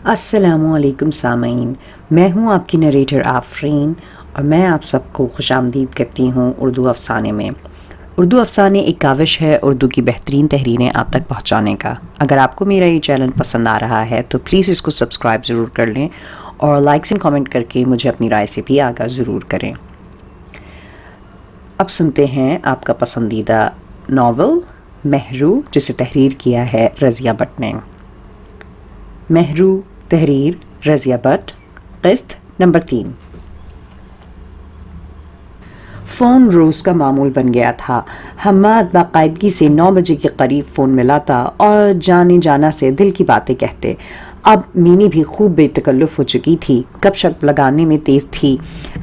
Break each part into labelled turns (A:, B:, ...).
A: السلام علیکم سامعین، میں ہوں آپ کی نریٹر آفرین اور میں آپ سب کو خوش آمدید کرتی ہوں اردو افسانے میں۔ اردو افسانے ایک کاوش ہے اردو کی بہترین تحریریں آپ تک پہنچانے کا۔ اگر آپ کو میرا یہ چینل پسند آ رہا ہے تو پلیز اس کو سبسکرائب ضرور کر لیں اور لائکس اینڈ کامنٹ کر کے مجھے اپنی رائے سے بھی آگاہ ضرور کریں۔ اب سنتے ہیں آپ کا پسندیدہ ناول مہرو، جسے تحریر کیا ہے رضیہ بٹ نے۔ مہرو، تحریر رضیہ بٹ، قسط نمبر 3۔ فون روز کا معمول بن گیا تھا۔ حماد باقاعدگی سے 9 بجے کے قریب فون ملاتا اور جانے جانا سے دل کی باتیں کہتے۔ اب مینی بھی خوب بے تکلف ہو چکی تھی، گپ شپ لگانے میں تیز تھی،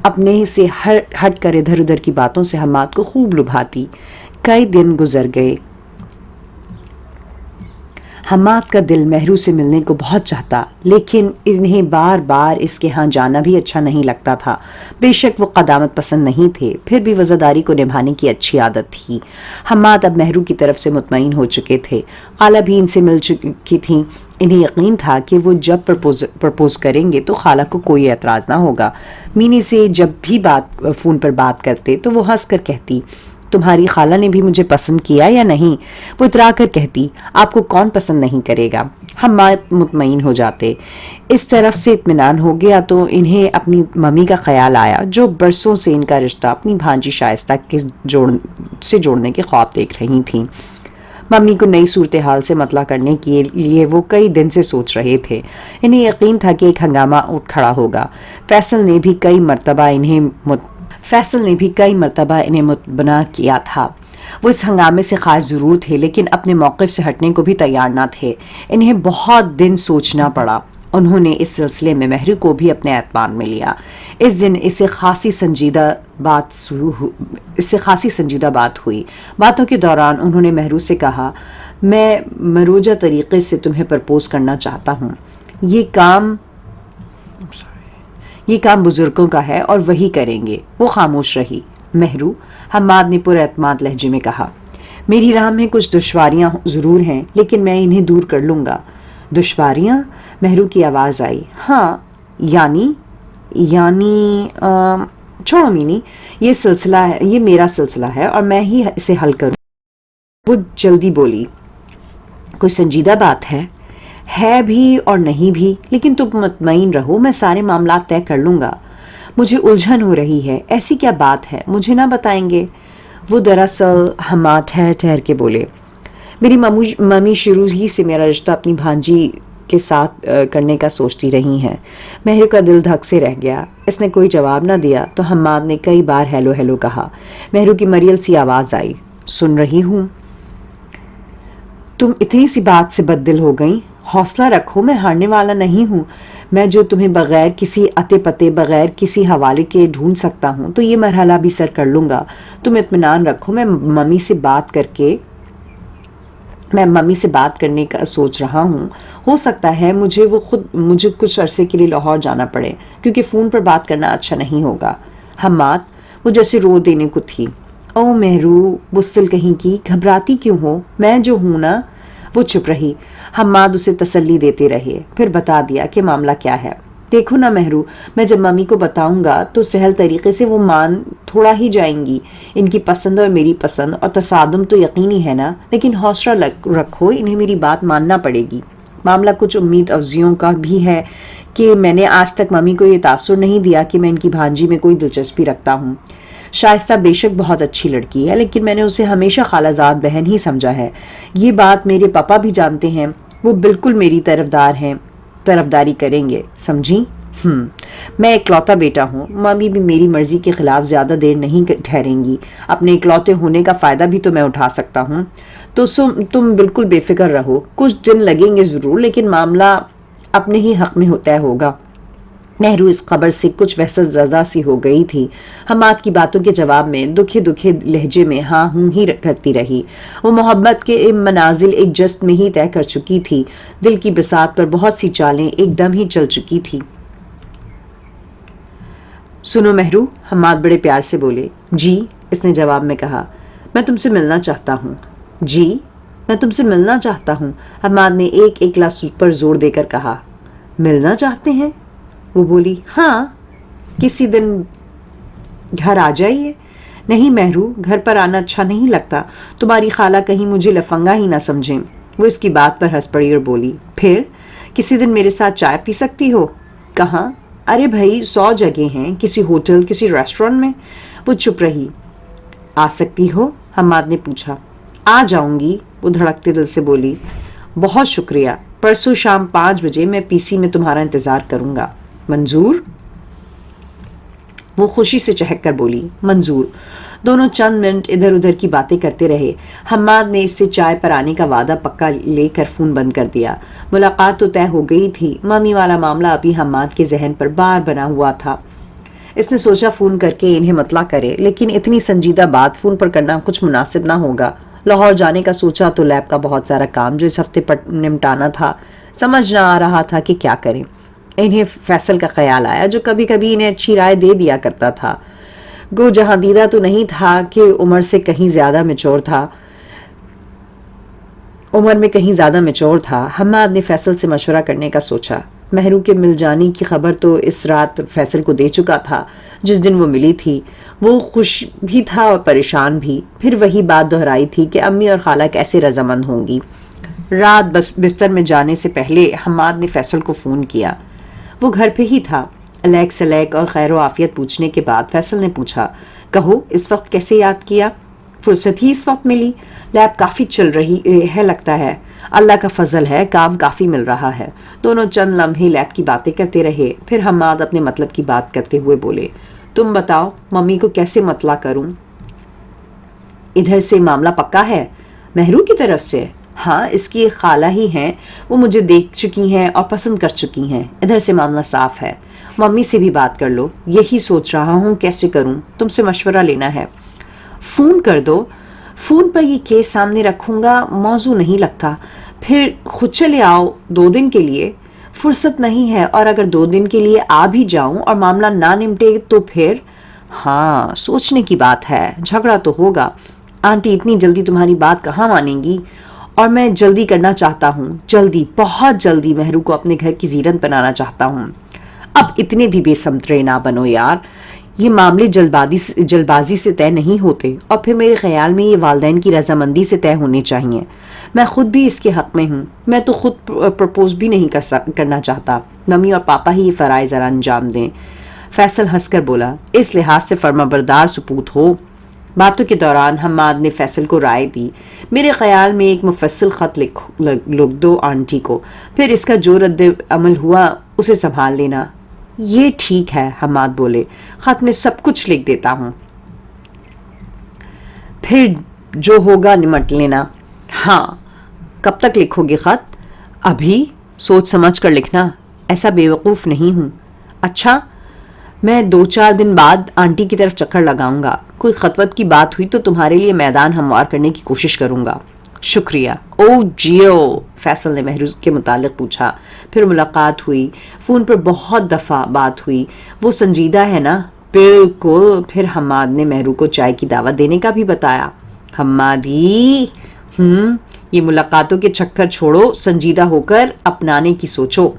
A: اپنے سے ہٹ کر ادھر ادھر کی باتوں سے حماد کو خوب لبھاتی۔ کئی دن گزر گئے۔ حماد کا دل مہرو سے ملنے کو بہت چاہتا، لیکن انہیں بار بار اس کے ہاں جانا بھی اچھا نہیں لگتا تھا۔ بے شک وہ قدامت پسند نہیں تھے، پھر بھی وزاداری کو نبھانے کی اچھی عادت تھی۔ حماد اب مہرو کی طرف سے مطمئن ہو چکے تھے۔ خالہ بھی ان سے مل چکی تھیں۔ انہیں یقین تھا کہ وہ جب پرپوز کریں گے تو خالہ کو کوئی اعتراض نہ ہوگا۔ مینی سے جب بھی فون پر بات کرتے تو وہ ہنس کر کہتی، تمہاری خالہ نے بھی مجھے پسند کیا یا نہیں؟ وہ اترا کر کہتی، آپ کو کون پسند نہیں کرے گا؟ حماد مطمئن ہو جاتے۔ اس طرف سے اطمینان ہو گیا تو انہیں اپنی ممی کا خیال آیا، جو برسوں سے ان کا رشتہ اپنی بھانجی شائستہ سے جوڑنے کے خواب دیکھ رہی تھیں۔ ممی کو نئی صورتحال سے مطلع کرنے کے لیے وہ کئی دن سے سوچ رہے تھے۔ انہیں یقین تھا کہ ایک ہنگامہ اٹھ کھڑا ہوگا۔ فیصل نے بھی کئی مرتبہ انہیں متبنا کیا تھا۔ وہ اس ہنگامے سے خارج ضرور تھے، لیکن اپنے موقف سے ہٹنے کو بھی تیار نہ تھے۔ انہیں بہت دن سوچنا پڑا۔ انہوں نے اس سلسلے میں مہرو کو بھی اپنے اعتماد میں لیا۔ اس دن اس سے خاصی سنجیدہ بات ہوئی۔ باتوں کے دوران انہوں نے مہرو سے کہا، میں مروجہ طریقے سے تمہیں پرپوز کرنا چاہتا ہوں۔ یہ کام بزرگوں کا ہے اور وہی کریں گے۔ وہ خاموش رہی۔ مہرو، حماد نے پر اعتماد لہجے میں کہا، میری راہ میں کچھ دشواریاں ضرور ہیں، لیکن میں انہیں دور کر لوں گا۔ دشواریاں؟ مہرو کی آواز آئی۔ ہاں، یعنی چھوڑو مینی، یہ میرا سلسلہ ہے اور میں ہی اسے حل کروں۔ وہ جلدی بولی، کوئی سنجیدہ بات ہے؟ ہے بھی اور نہیں بھی، لیکن تم مطمئن رہو، میں سارے معاملات طے کر لوں گا۔ مجھے الجھن ہو رہی ہے، ایسی کیا بات ہے، مجھے نہ بتائیں گے؟ وہ دراصل، حماد ٹھہر کے بولے، میری ممی شروع ہی سے میرا رشتہ اپنی بھانجی کے ساتھ کرنے کا سوچتی رہی ہیں۔ مہر کا دل دھک سے رہ گیا۔ اس نے کوئی جواب نہ دیا تو حماد نے کئی بار ہیلو ہیلو کہا۔ مہر کی مریل سی آواز آئی، سن رہی ہوں۔ تم اتنی سی بات سے بددل ہو گئیں؟ حوصلہ رکھو، میں ہارنے والا نہیں ہوں۔ میں جو تمہیں بغیر کسی اتے پتے، بغیر کسی حوالے کے ڈھونڈ سکتا ہوں تو یہ مرحلہ بھی سر کر لوں گا۔ تم اطمینان رکھو، میں ممی سے بات کرنے کا سوچ رہا ہوں۔ ہو سکتا ہے مجھے کچھ عرصے کے لیے لاہور جانا پڑے، کیونکہ فون پر بات کرنا اچھا نہیں ہوگا۔ حماد، وہ جیسے رو دینے کو تھی۔ او مہرو، بسل کہیں کی، گھبراتی کیوں ہو؟ میں جو ہوں نا۔ وہ چپ رہی۔ حماد اسے تسلی دیتے رہے، پھر بتا دیا کہ معاملہ کیا ہے۔ دیکھو نا مہرو، میں جب ممی کو بتاؤں گا تو سہل طریقے سے وہ مان تھوڑا ہی جائیں گی۔ ان کی پسند اور میری پسند اور تصادم تو یقینی ہے نا، لیکن حوصلہ رکھو، انہیں میری بات ماننا پڑے گی۔ معاملہ کچھ امید افزیوں کا بھی ہے کہ میں نے آج تک ممی کو یہ تاثر نہیں دیا کہ میں ان کی بھانجی میں کوئی دلچسپی رکھتا ہوں۔ شائستہ بے شک بہت اچھی لڑکی ہے، لیکن میں نے اسے ہمیشہ خالہ زاد بہن ہی سمجھا ہے۔ یہ بات میرے پاپا بھی جانتے ہیں، وہ بالکل میری طرفداری کریں گے، سمجھی؟ میں اکلوتا بیٹا ہوں، ممی بھی میری مرضی کے خلاف زیادہ دیر نہیں ٹھہریں گی۔ اپنے اکلوتے ہونے کا فائدہ بھی تو میں اٹھا سکتا ہوں۔ تو تم بالکل بے فکر رہو، کچھ دن لگیں گے ضرور، لیکن معاملہ اپنے ہی حق میں طے ہوگا۔ مہرو اس خبر سے کچھ وحشت زدہ سی ہو گئی تھی۔ حماد کی باتوں کے جواب میں دکھے لہجے میں ہاں ہوں ہی کرتی رہی۔ وہ محبت کے منازل ایک جست میں ہی طے کر چکی تھی۔ دل کی بساط پر بہت سی چالیں ایک دم ہی چل چکی تھی۔ سنو مہرو، حماد بڑے پیار سے بولے۔ جی، اس نے جواب میں کہا، میں تم سے ملنا چاہتا ہوں۔ جی، میں تم سے ملنا چاہتا ہوں، حماد نے ایک لفظ پر زور دے کر کہا۔ ملنا چاہتے ہیں؟ وہ بولی ہاں، کسی دن گھر آ جائیے۔ نہیں مہرو، گھر پر آنا اچھا نہیں لگتا، تمہاری خالہ کہیں مجھے لفنگا ہی نہ سمجھیں۔ وہ اس کی بات پر ہنس پڑی اور بولی پھر کسی دن میرے ساتھ چائے پی سکتی ہو؟ کہاں؟ ارے بھائی 100 جگہ ہیں، کسی ہوٹل، کسی ریسٹورینٹ میں۔ وہ چپ رہی۔ آ سکتی ہو؟ حماد نے پوچھا۔ آ جاؤں گی، وہ دھڑکتے دل سے بولی۔ بہت شکریہ، پرسوں شام 5 بجے میں پی سی میں تمہارا انتظار کروں گا۔ منظور؟ وہ خوشی سے چہک کر بولی منظور۔ دونوں چند منٹ ادھر ادھر کی باتیں کرتے رہے۔ حماد نے اس سے چائے پر آنے کا وعدہ پکا لے کر فون بند کر دیا۔ ملاقات تو طے ہو گئی تھی، ممی والا معاملہ ابھی حماد کے ذہن پر بار بنا ہوا تھا۔ اس نے سوچا فون کر کے انہیں مطلع کرے، لیکن اتنی سنجیدہ بات فون پر کرنا کچھ مناسب نہ ہوگا۔ لاہور جانے کا سوچا تو لیب کا بہت سارا کام جو اس ہفتے پر نمٹانا تھا، سمجھ نہ آ رہا تھا کہ کیا کریں۔ انہیں فیصل کا خیال آیا جو کبھی کبھی انہیں اچھی رائے دے دیا کرتا تھا۔ گو جہاں دیدہ تو نہیں تھا کہ عمر میں کہیں زیادہ میچور تھا۔ حماد نے فیصل سے مشورہ کرنے کا سوچا۔ مہرو کے مل جانے کی خبر تو اس رات فیصل کو دے چکا تھا۔ جس دن وہ ملی تھی وہ خوش بھی تھا اور پریشان بھی۔ پھر وہی بات دہرائی تھی کہ امی اور خالہ کیسے رضامند ہوں گی۔ رات بستر میں جانے سے پہلے حماد نے فیصل کو فون کیا۔ وہ گھر پہ ہی تھا۔ علیک سلیک اور خیر و عافیت پوچھنے کے بعد فیصل نے پوچھا کہو اس وقت کیسے یاد کیا؟ فرصت ہی اس وقت ملی، لیب کافی چل رہی ہے لگتا ہے۔ اللہ کا فضل ہے، کام کافی مل رہا ہے۔ دونوں چند لمحے لیب کی باتیں کرتے رہے، پھر حماد اپنے مطلب کی بات کرتے ہوئے بولے تم بتاؤ ممی کو کیسے مطلع کروں؟ ادھر سے معاملہ پکا ہے؟ مہرو کی طرف سے؟ ہاں، اس کی ایک خالہ ہی ہیں، وہ مجھے دیکھ چکی ہیں اور پسند کر چکی ہیں۔ ادھر سے معاملہ صاف ہے، ممی سے بھی بات کر لو۔ یہی سوچ رہا ہوں کیسے کروں، تم سے مشورہ لینا ہے۔ فون کر دو، فون پر یہ کیس سامنے رکھوں گا، موضوع نہیں لگتا۔ پھر خود چلے آؤ 2 دن کے لیے۔ فرصت نہیں ہے، اور اگر 2 دن کے لیے آ بھی جاؤں اور معاملہ نہ نمٹے تو پھر؟ ہاں، سوچنے کی بات ہے، جھگڑا تو ہوگا۔ آنٹی اتنی جلدی تمہاری بات کہاں مانیں گی؟ اور میں جلدی کرنا چاہتا ہوں، جلدی، بہت جلدی مہرو کو اپنے گھر کی زینت بنانا چاہتا ہوں۔ اب اتنے بھی بے سمترے نہ بنو یار، یہ معاملے جلد بازی سے طے نہیں ہوتے، اور پھر میرے خیال میں یہ والدین کی رضامندی سے طے ہونے چاہیے۔ میں خود بھی اس کے حق میں ہوں، میں تو خود پرپوز بھی نہیں کرنا چاہتا، ممی اور پاپا ہی یہ فرائض ذرا انجام دیں۔ فیصل ہنس کر بولا اس لحاظ سے فرمانبردار سپوت ہو۔ باتوں کے دوران حماد نے فیصل کو رائے دی میرے خیال میں ایک مفصل خط لکھ دو آنٹی کو، پھر اس کا جو رد عمل ہوا اسے سنبھال لینا۔ یہ ٹھیک ہے، حماد بولے، خط میں سب کچھ لکھ دیتا ہوں، پھر جو ہوگا نمٹ لینا۔ ہاں، کب تک لکھو گے خط؟ ابھی، سوچ سمجھ کر لکھنا، ایسا بے وقوف نہیں ہوں۔ اچھا، میں 2-4 دن بعد آنٹی کی طرف چکر لگاؤں گا، کوئی خطوط کی بات ہوئی تو تمہارے لیے میدان ہموار کرنے کی کوشش کروں گا۔ شکریہ۔ او جیو، فیصل نے مہرو کے متعلق پوچھا۔ پھر ملاقات ہوئی، فون پر بہت دفعہ بات ہوئی۔ وہ سنجیدہ ہے نا؟ بالکل۔ پھر حماد نے مہرو کو چائے کی دعوت دینے کا بھی بتایا۔ حمادی، یہ ملاقاتوں کے چکر چھوڑو، سنجیدہ ہو کر اپنانے کی سوچو۔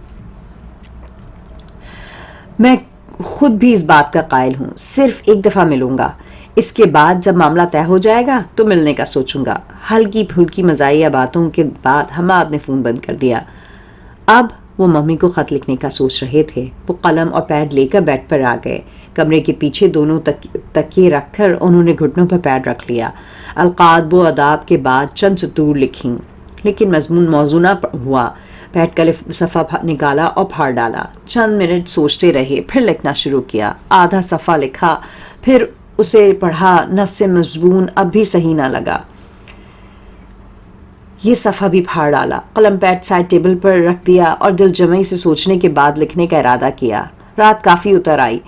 A: میں خود بھی اس بات کا قائل ہوں، صرف ایک دفعہ ملوں گا، اس کے بعد جب معاملہ طے ہو جائے گا تو ملنے کا سوچوں گا۔ ہلکی پھلکی مزاحیہ باتوں کے بعد حماد نے فون بند کر دیا۔ اب وہ ممی کو خط لکھنے کا سوچ رہے تھے۔ وہ قلم اور پیڈ لے کر بیڈ پر آ گئے۔ کمرے کے پیچھے دونوں تکیے رکھ کر انہوں نے گھٹنوں پر پیڈ رکھ لیا۔ القاب و آداب کے بعد چند سطور لکھیں، لیکن مضمون موزوں نہ ہوا۔ پیڈ کا صفحہ نکالا اور پھاڑ ڈالا۔ چند منٹ سوچتے رہے، پھر لکھنا شروع کیا۔ آدھا صفحہ لکھا، پھر اسے پڑھا، نفس مضمون اب بھی صحیح نہ لگا۔ یہ صفحہ بھی پھاڑ ڈالا، قلم پیڈ سائڈ ٹیبل پر رکھ دیا اور دل جمعی سے سوچنے کے بعد لکھنے کا ارادہ کیا۔ رات کافی اتر آئی۔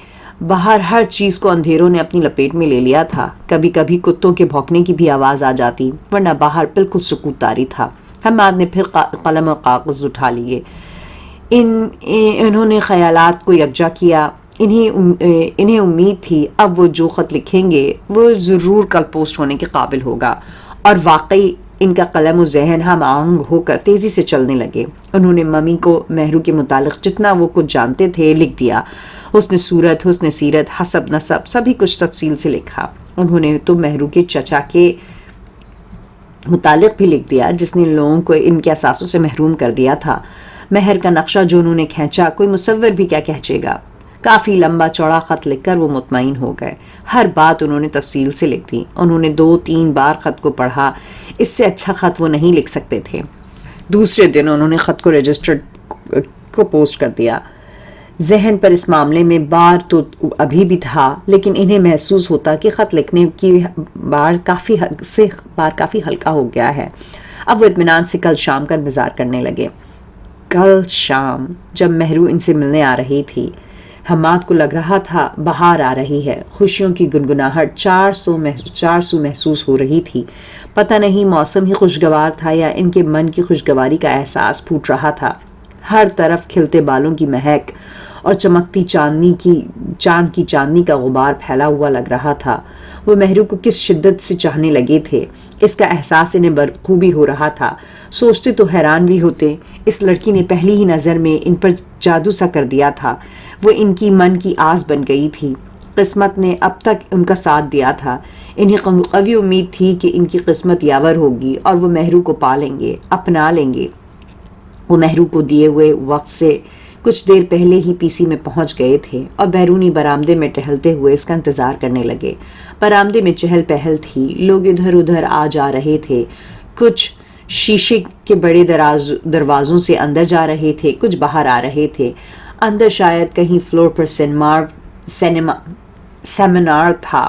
A: باہر ہر چیز کو اندھیروں نے اپنی لپیٹ میں لے لیا تھا۔ کبھی کبھی کتوں کے بھونکنے کی بھی آواز آ جاتی، ورنہ باہر بالکل سکوت طاری تھا۔ حماد نے پھر قلم اور کاغذ اٹھا لیے۔ انہوں نے خیالات کو یکجا کیا۔ انہیں امید تھی اب وہ جو خط لکھیں گے وہ ضرور کل پوسٹ ہونے کے قابل ہوگا، اور واقعی ان کا قلم و ذہن ہم آہنگ ہو کر تیزی سے چلنے لگے۔ انہوں نے ممی کو مہرو کے متعلق جتنا وہ کچھ جانتے تھے لکھ دیا. حسن صورت، حسن سیرت، حسب نسب، سبھی کچھ تفصیل سے لکھا. انہوں نے تو مہرو کے چچا کے متعلق بھی لکھ دیا جس نے لوگوں کو ان کے اثاثوں سے محروم کر دیا تھا. مہر کا نقشہ جو انہوں نے کھینچا کوئی مصور بھی کیا کہچے گا. کافی لمبا چوڑا خط لکھ کر وہ مطمئن ہو گئے. ہر بات انہوں نے تفصیل سے لکھ دی. انہوں نے 2-3 بار خط کو پڑھا. اس سے اچھا خط وہ نہیں لکھ سکتے تھے. دوسرے دن انہوں نے خط کو رجسٹرڈ کو پوسٹ کر دیا. ذہن پر اس معاملے میں بار تو ابھی بھی تھا، لیکن انہیں محسوس ہوتا کہ خط لکھنے کی بار کافی ہلکا ہو گیا ہے. اب وہ اطمینان سے کل شام کا انتظار کرنے لگے. کل شام جب مہرو ان سے ملنے آ رہی تھی، حماد کو لگ رہا تھا بہار آ رہی ہے. خوشیوں کی گنگناہٹ چار سو محسوس ہو رہی تھی. پتہ نہیں موسم ہی خوشگوار تھا یا ان کے من کی خوشگواری کا احساس پھوٹ رہا تھا. ہر طرف کھلتے بالوں کی مہک اور چمکتی چاند کی چاندنی کا غبار پھیلا ہوا لگ رہا تھا. وہ مہرو کو کس شدت سے چاہنے لگے تھے اس کا احساس انہیں بخوبی ہو رہا تھا. سوچتے تو حیران بھی ہوتے. اس لڑکی نے پہلی ہی نظر میں ان پر جادو سا کر دیا تھا. وہ ان کی من کی آس بن گئی تھی. قسمت نے اب تک ان کا ساتھ دیا تھا. انہیں قوی امید تھی کہ ان کی قسمت یاور ہوگی اور وہ مہرو کو پا لیں گے، اپنا لیں گے. وہ مہرو کو دیے ہوئے وقت سے کچھ دیر پہلے ہی پی سی میں پہنچ گئے تھے اور بیرونی برآمدے میں ٹہلتے ہوئے اس کا انتظار کرنے لگے. برآمدے میں چہل پہل تھی. لوگ ادھر ادھر آ جا رہے تھے. کچھ شیشے کے بڑے دروازوں سے اندر جا رہے تھے، کچھ باہر آ رہے تھے. اندر شاید کہیں فلور پر سیمینار تھا.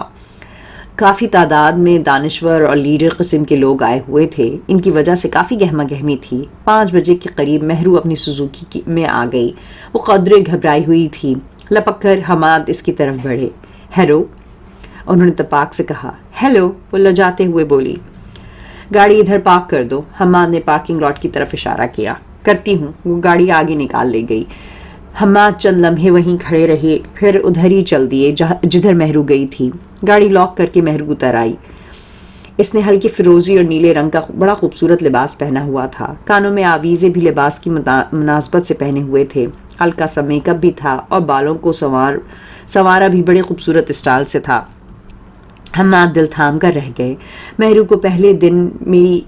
A: کافی تعداد میں دانشور اور لیڈر قسم کے لوگ آئے ہوئے تھے. ان کی وجہ سے کافی گہما گہمی تھی. 5 بجے کے قریب مہرو اپنی سوزوکی میں آ گئی. وہ قدرے گھبرائی ہوئی تھی. لپک کر حماد اس کی طرف بڑھے. ہیلو، انہوں نے تپاک سے کہا. ہیلو، وہ لجاتے ہوئے بولی. گاڑی ادھر پارک کر دو. حماد نے پارکنگ لاٹ کی طرف اشارہ کیا. کرتی ہوں. وہ گاڑی آگے نکال لے گئی. حماد چند لمحے وہیں کھڑے رہے، پھر ادھر ہی چل دیے جدھر مہرو گئی تھی. گاڑی لاک کر کے مہرو اتر آئی. اس نے ہلکی فیروزی اور نیلے رنگ کا بڑا خوبصورت لباس پہنا ہوا تھا. کانوں میں آویزے بھی لباس کی مناسبت سے پہنے ہوئے تھے. ہلکا سا میک اپ بھی تھا اور بالوں کو سنوارا بھی بڑے خوبصورت اسٹائل سے تھا. حماد دل تھام کر رہ گئے. مہرو کو پہلے دن میری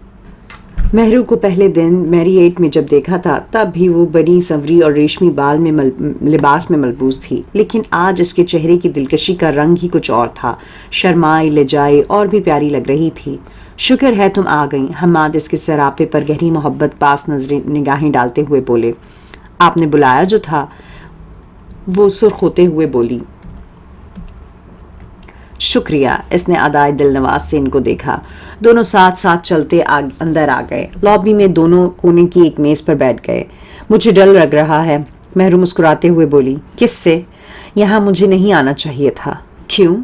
A: 8 میں جب دیکھا تھا تب بھی وہ بنی سنوری اور ریشمی بال میں لباس میں ملبوس تھی، لیکن آج اس کے چہرے کی دلکشی کا رنگ ہی کچھ اور تھا. شرمائی لجائی اور بھی پیاری لگ رہی تھی. شکر ہے تم آ گئیں. حماد اس کے سراپے پر گہری محبت پاس نگاہیں ڈالتے ہوئے بولے. آپ نے بلایا جو تھا، وہ سرخ ہوتے ہوئے بولی. شکریہ. اس نے ادائے دل نواز سے ان کو دیکھا. دونوں ساتھ ساتھ چلتے اندر آ گئے. لابی میں دونوں کونے کی ایک میز پر بیٹھ گئے. مجھے ڈر لگ رہا ہے، مہرو مسکراتے ہوئے بولی. کس سے؟ یہاں مجھے نہیں آنا چاہیے تھا. کیوں؟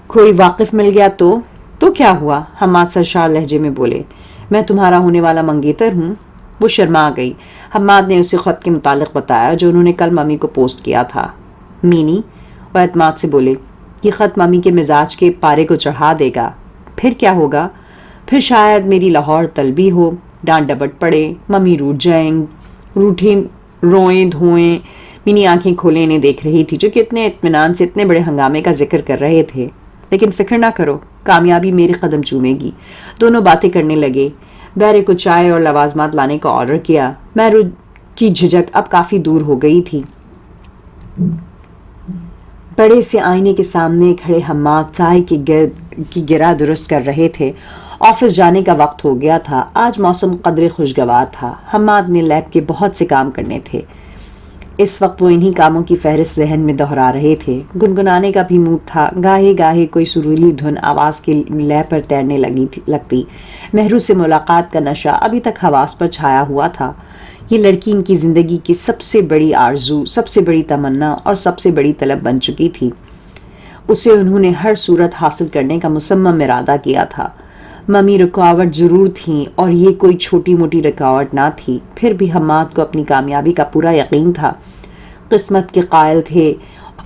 A: کوئی واقف مل گیا تو کیا ہوا؟ حماد سرشار لہجے میں بولے. میں تمہارا ہونے والا منگیتر ہوں. وہ شرما گئی. حماد نے اسے خط کے متعلق بتایا جو انہوں نے کل ممی کو پوسٹ کیا تھا. مینی؟ وہ اعتماد سے بولے. یہ خط ممی کے مزاج کے پارے کو چڑھا دے گا. پھر کیا ہوگا؟ پھر شاید میری لاہور طلبی ہو، ڈانٹ ڈپٹ پڑے، ممی روئیں دھوئیں. مینی آنکھیں کھولے انہیں دیکھ رہی تھی جو کہ اتنے اطمینان سے اتنے بڑے ہنگامے کا ذکر کر رہے تھے. لیکن فکر نہ کرو، کامیابی میرے قدم چومے گی. دونوں باتیں کرنے لگے. بیرے کو چائے اور لوازمات لانے کا آرڈر کیا. مہرو کی جھجک اب کافی دور ہو گئی تھی. بڑے سے آئینے کے سامنے کھڑے حماد چائے کی گرا درست کر رہے تھے. آفس جانے کا وقت ہو گیا تھا. آج موسم قدرے خوشگوار تھا. حماد نے لیب کے بہت سے کام کرنے تھے. اس وقت وہ انہی کاموں کی فہرست ذہن میں دہرا رہے تھے. گنگنانے کا بھی موڈ تھا. گاہے گاہے کوئی سریلی دھن آواز کے لے پر تیرنے لگتی. مہرو سے ملاقات کا نشہ ابھی تک حواس پر چھایا ہوا تھا. یہ لڑکی ان کی زندگی کی سب سے بڑی آرزو، سب سے بڑی تمنا اور سب سے بڑی طلب بن چکی تھی. اسے انہوں نے ہر صورت حاصل کرنے کا مصمم ارادہ کیا تھا. ممی رکاوٹ ضرور تھیں اور یہ کوئی چھوٹی موٹی رکاوٹ نہ تھی. پھر بھی حماد کو اپنی کامیابی کا پورا یقین تھا. قسمت کے قائل تھے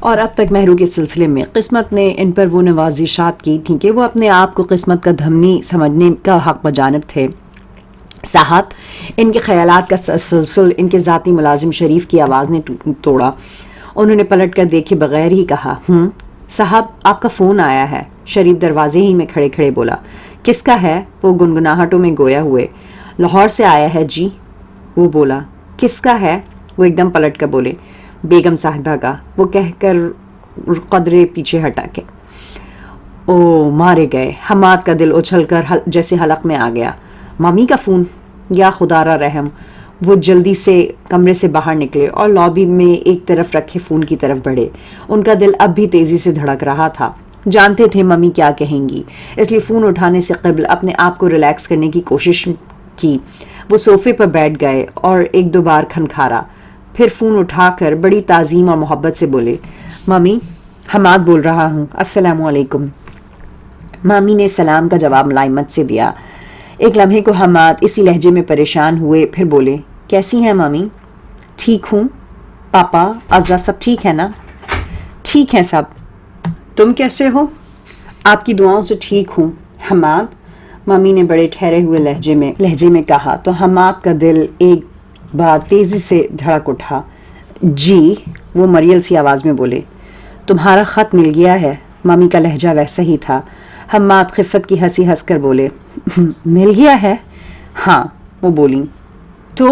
A: اور اب تک مہرو کے سلسلے میں قسمت نے ان پر وہ نوازشات کی تھیں کہ وہ اپنے آپ کو قسمت کا دھمنی سمجھنے کا حق بجانب تھے. صاحب، ان کے خیالات کا تسلسل ان کے ذاتی ملازم شریف کی آواز نے توڑا۔ انہوں نے پلٹ کر دیکھے بغیر ہی کہا، صاحب آپ کا فون آیا ہے۔ شریف دروازے ہی میں کھڑے کھڑے بولا۔ کس کا ہے؟ وہ گنگناہٹوں میں گویا ہوئے۔ لاہور سے آیا ہے جی۔ وہ بولا۔ کس کا ہے؟ وہ ایک دم پلٹ کر بولے، بیگم صاحبہ کا۔ وہ کہہ کر قدرے پیچھے ہٹا کے او مارے گئے۔ حماد کا دل اچھل کر جیسے حلق میں آ گیا۔ مامی کا فون؟ یا خدا را رحم۔ وہ جلدی سے کمرے سے باہر نکلے اور لابی میں ایک طرف رکھے فون کی طرف بڑھے۔ ان کا دل اب بھی تیزی سے دھڑک رہا تھا۔ جانتے تھے ممی کیا کہیں گی، اس لیے فون اٹھانے سے قبل اپنے آپ کو ریلیکس کرنے کی کوشش کی۔ وہ صوفے پر بیٹھ گئے اور ایک دو بار کھنکھارا، پھر فون اٹھا کر بڑی تعظیم اور محبت سے بولے، ممی حماد بول رہا ہوں، السلام علیکم۔ مامی نے سلام کا جواب ملائمت سے دیا۔ ایک لمحے کو حماد اسی لہجے میں پریشان ہوئے، پھر بولے، کیسی ہیں مامی؟ ٹھیک ہوں۔ پاپا عذرا سب ٹھیک ہے نا؟ ٹھیک ہیں سب۔ تم کیسے ہو؟ آپ کی دعاؤں سے ٹھیک ہوں حماد، مامی نے بڑے ٹھہرے ہوئے لہجے میں کہا تو حماد کا دل ایک بار تیزی سے دھڑک اٹھا۔ جی، وہ مریل سی آواز میں بولے۔ تمہارا خط مل گیا ہے؟ مامی کا لہجہ ویسا ہی تھا۔ حماد خفت کی ہنسی ہنس کر بولے، مل گیا ہے؟ ہاں، وہ بولی۔ تو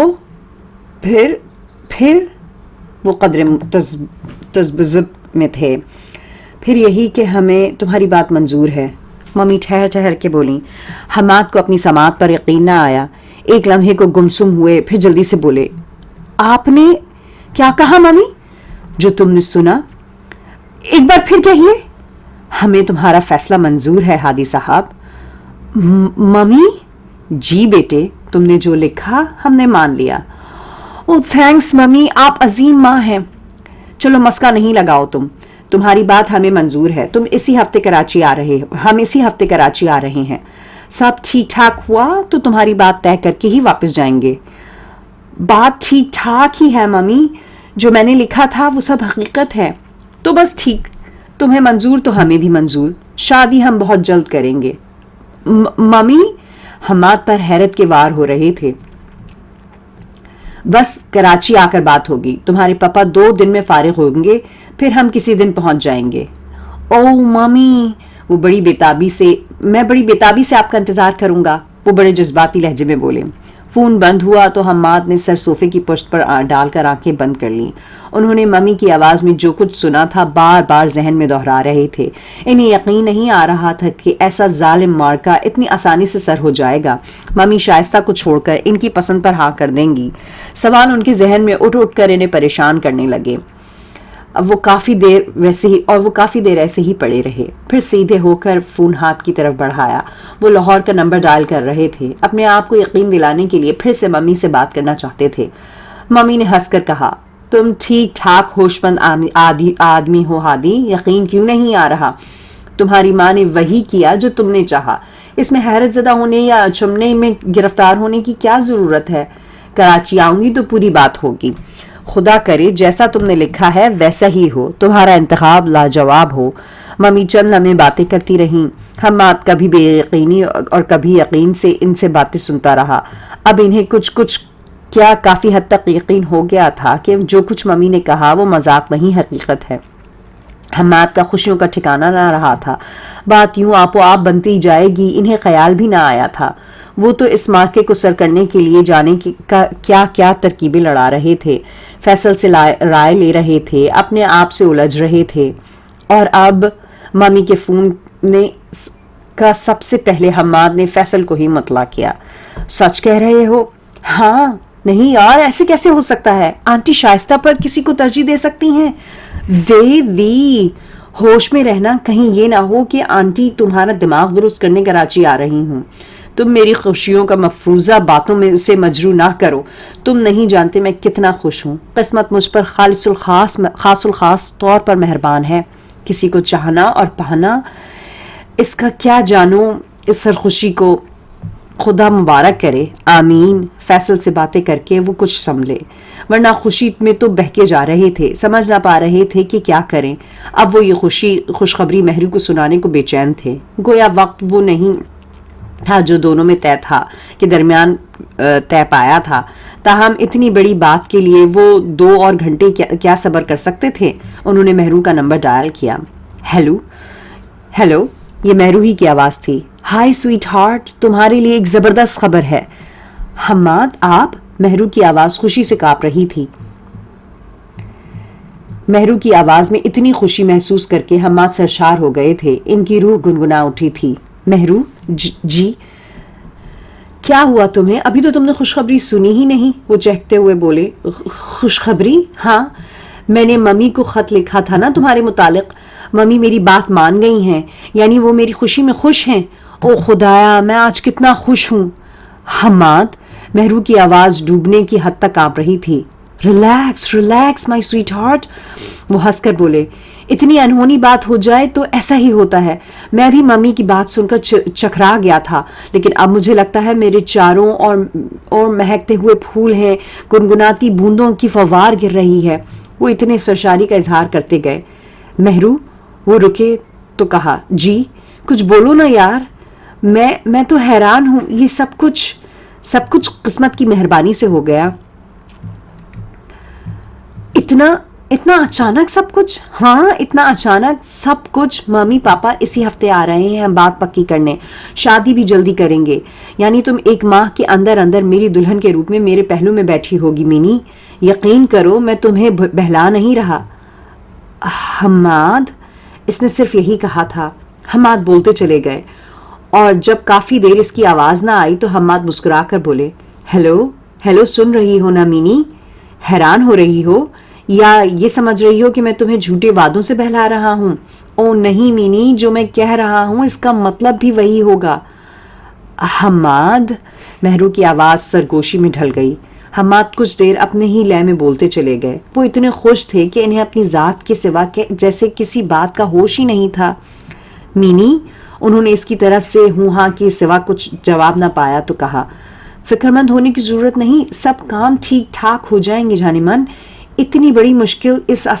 A: پھر وہ قدر تذبذب میں تھے۔ پھر یہی کہ ہمیں تمہاری بات منظور ہے، ممی ٹھہر ٹھہر کے بولی۔ حماد کو اپنی سماعت پر یقین نہ آیا، ایک لمحے کو گمسم ہوئے، پھر جلدی سے بولے، آپ نے کیا کہا ممی؟ جو تم نے سنا، ایک بار پھر کہیے۔ ہمیں تمہارا فیصلہ منظور ہے ہادی صاحب۔ ممی؟ جی بیٹے، تم نے جو لکھا ہم نے مان لیا۔ او تھینکس ممی، آپ عظیم ماں ہیں۔ چلو مسکا نہیں لگاؤ تمہاری بات ہمیں منظور ہے۔ ہم اسی ہفتے کراچی آ رہے ہیں۔ سب ٹھیک ٹھاک ہوا تو تمہاری بات طے کر کے ہی واپس جائیں گے۔ بات ٹھیک ٹھاک ہی ہے ممی، جو میں نے لکھا تھا وہ سب حقیقت ہے۔ تو بس ٹھیک، تمہیں منظور تو ہمیں بھی منظور، شادی ہم بہت جلد کریں گے۔ ممی؟ حماد پر حیرت کے وار ہو رہے تھے۔ بس کراچی آ کر بات ہوگی، تمہارے پاپا 2 دن میں فارغ ہوں گے، پھر ہم کسی دن پہنچ جائیں گے۔ او ممی، میں بڑی بےتابی سے آپ کا انتظار کروں گا، وہ بڑے جذباتی لہجے میں بولے۔ فون بند ہوا تو حماد نے سر صوفے کی پشت پر ڈال کر آنکھیں بند کر لیں۔ انہوں نے ممی کی آواز میں جو کچھ سنا تھا بار بار ذہن میں دہرا رہے تھے۔ انہیں یقین نہیں آ رہا تھا کہ ایسا ظالم مارکا اتنی آسانی سے سر ہو جائے گا۔ ممی شائستہ کو چھوڑ کر ان کی پسند پر ہاں کر دیں گی۔ سوال ان کے ذہن میں اٹھ کر انہیں پریشان کرنے لگے۔ وہ کافی دیر ایسے ہی پڑے رہے، پھر سیدھے ہو کر فون ہاتھ کی طرف بڑھایا۔ وہ لاہور کا نمبر ڈائل کر رہے تھے، اپنے آپ کو یقین دلانے کے لیے پھر سے ممی سے بات کرنا چاہتے تھے۔ ممی نے ہنس کر کہا، تم ٹھیک ٹھاک ہوش مند آدمی ہو ہادی، یقین کیوں نہیں آ رہا؟ تمہاری ماں نے وہی کیا جو تم نے چاہا، اس میں حیرت زدہ ہونے یا اچھمنے میں گرفتار ہونے کی کیا ضرورت ہے؟ کراچی آؤں گی تو پوری بات ہوگی۔ خدا کرے جیسا تم نے لکھا ہے ویسا ہی ہو، تمہارا انتخاب لاجواب ہو۔ ممی چند لمحے باتیں کرتی رہیں۔ حماد کبھی بے یقینی اور کبھی یقین سے ان سے باتیں سنتا رہا۔ اب انہیں کچھ کیا کافی حد تک یقین ہو گیا تھا کہ جو کچھ ممی نے کہا وہ مذاق نہیں حقیقت ہے۔ حماد کا خوشیوں کا ٹھکانہ نہ رہا تھا۔ بات یوں آپ و آپ بنتی جائے گی انہیں خیال بھی نہ آیا تھا۔ وہ تو اس مارکے کو سر کرنے کے لیے جانے کی کیا ترکیبیں لڑا رہے تھے، فیصل سے رائے لے رہے تھے، اپنے آپ سے الجھ رہے تھے، اور اب مامی کے فون کا سب سے پہلے حماد نے فیصل کو ہی مطلع کیا۔ سچ کہہ رہے ہو؟ ہاں۔ نہیں یار، ایسے کیسے ہو سکتا ہے؟ آنٹی شائستہ پر کسی کو ترجیح دے سکتی ہیں؟ ہوش میں رہنا، کہیں یہ نہ ہو کہ آنٹی تمہارا دماغ درست کرنے کراچی آ رہی ہوں۔ تم میری خوشیوں کا مفروضہ باتوں میں اسے مجروح نہ کرو، تم نہیں جانتے میں کتنا خوش ہوں۔ قسمت مجھ پر خاص الخاص طور پر مہربان ہے۔ کسی کو چاہنا اور پانا، اس کا کیا جانوں، اس سرخوشی کو خدا مبارک کرے، آمین۔ فیصل سے باتیں کر کے وہ کچھ سنبھلے، ورنہ خوشی میں تو بہکے جا رہے تھے، سمجھ نہ پا رہے تھے کہ کیا کریں۔ اب وہ یہ خوشخبری مہری کو سنانے کو بے چین تھے، گویا وقت وہ نہیں تھا جو دونوں میں طے تھا کہ درمیان طے پایا تھا. تاہم اتنی بڑی بات کے لیے وہ 2 اور گھنٹے کیا صبر کر سکتے تھے. انہوں نے مہرو کا نمبر ڈائل کیا. ہیلو. یہ مہرو ہی کی آواز تھی. ہائی سویٹ ہارٹ, تمہارے لیے ایک زبردست خبر ہے. حماد آپ؟ مہرو کی آواز خوشی سے کانپ رہی تھی. مہرو کی آواز میں اتنی خوشی محسوس کر کے حماد سرشار ہو گئے تھے. ان کی روح گنگنا اٹھی تھی. مہرو جی کیا ہوا تمہیں؟ ابھی تو تم نے خوشخبری سنی ہی نہیں. وہ چہکتے ہوئے بولے. خوشخبری؟ ہاں, میں نے ممی کو خط لکھا تھا نا تمہارے متعلق. ممی میری بات مان گئی ہیں, یعنی وہ میری خوشی میں خوش ہیں. او خدایا, میں آج کتنا خوش ہوں. حماد, مہرو کی آواز ڈوبنے کی حد تک کانپ رہی تھی. ریلیکس مائی سویٹ ہارٹ. وہ ہنس کر بولے. اتنی انہونی بات ہو جائے تو ایسا ہی ہوتا ہے. میں بھی ممی کی بات سن کر چکرا گیا تھا, لیکن اب مجھے لگتا ہے میرے چاروں اور مہکتے ہوئے پھول ہیں, گنگناتی بوندوں کی فوار گر رہی ہے. وہ اتنے سرشاری کا اظہار کرتے گئے. مہرو, وہ رکے تو کہا. جی کچھ بولو نا یار. میں تو حیران ہوں, یہ سب کچھ قسمت کی مہربانی سے ہو گیا. اتنا اچانک سب کچھ؟ ہاں, اتنا اچانک سب کچھ. ممی پاپا اسی ہفتے آ رہے ہیں بات پکی کرنے. شادی بھی جلدی کریں گے. یعنی تم 1 ماہ کے اندر میری دلہن کے روپ میں میرے پہلو میں بیٹھی ہوگی مینی. یقین کرو میں تمہیں بہلا نہیں رہا. حماد, اس نے صرف یہی کہا تھا. حماد بولتے چلے گئے, اور جب کافی دیر اس کی آواز نہ آئی تو حماد مسکرا کر بولے. ہیلو, سن رہی ہو نا مینی؟ حیران ہو رہی ہو یا یہ سمجھ رہی ہو کہ میں تمہیں جھوٹے وعدوں سے بہلا رہا ہوں؟ او نہیں مینی, جو میں کہہ رہا ہوں اس کا مطلب بھی وہی ہوگا. حماد, مہرو کی آواز سرگوشی میں ڈھل گئی. حماد کچھ دیر اپنے ہی لے میں بولتے چلے گئے. وہ اتنے خوش تھے کہ انہیں اپنی ذات کے سوا جیسے کسی بات کا ہوش ہی نہیں تھا. مینی, انہوں نے اس کی طرف سے ہوں ہاں کے سوا کچھ جواب نہ پایا تو کہا. فکر مند ہونے کی ضرورت نہیں, سب کام ٹھیک ٹھاک ہو جائیں گے جانی من. اتنی بڑی مشکل اتنی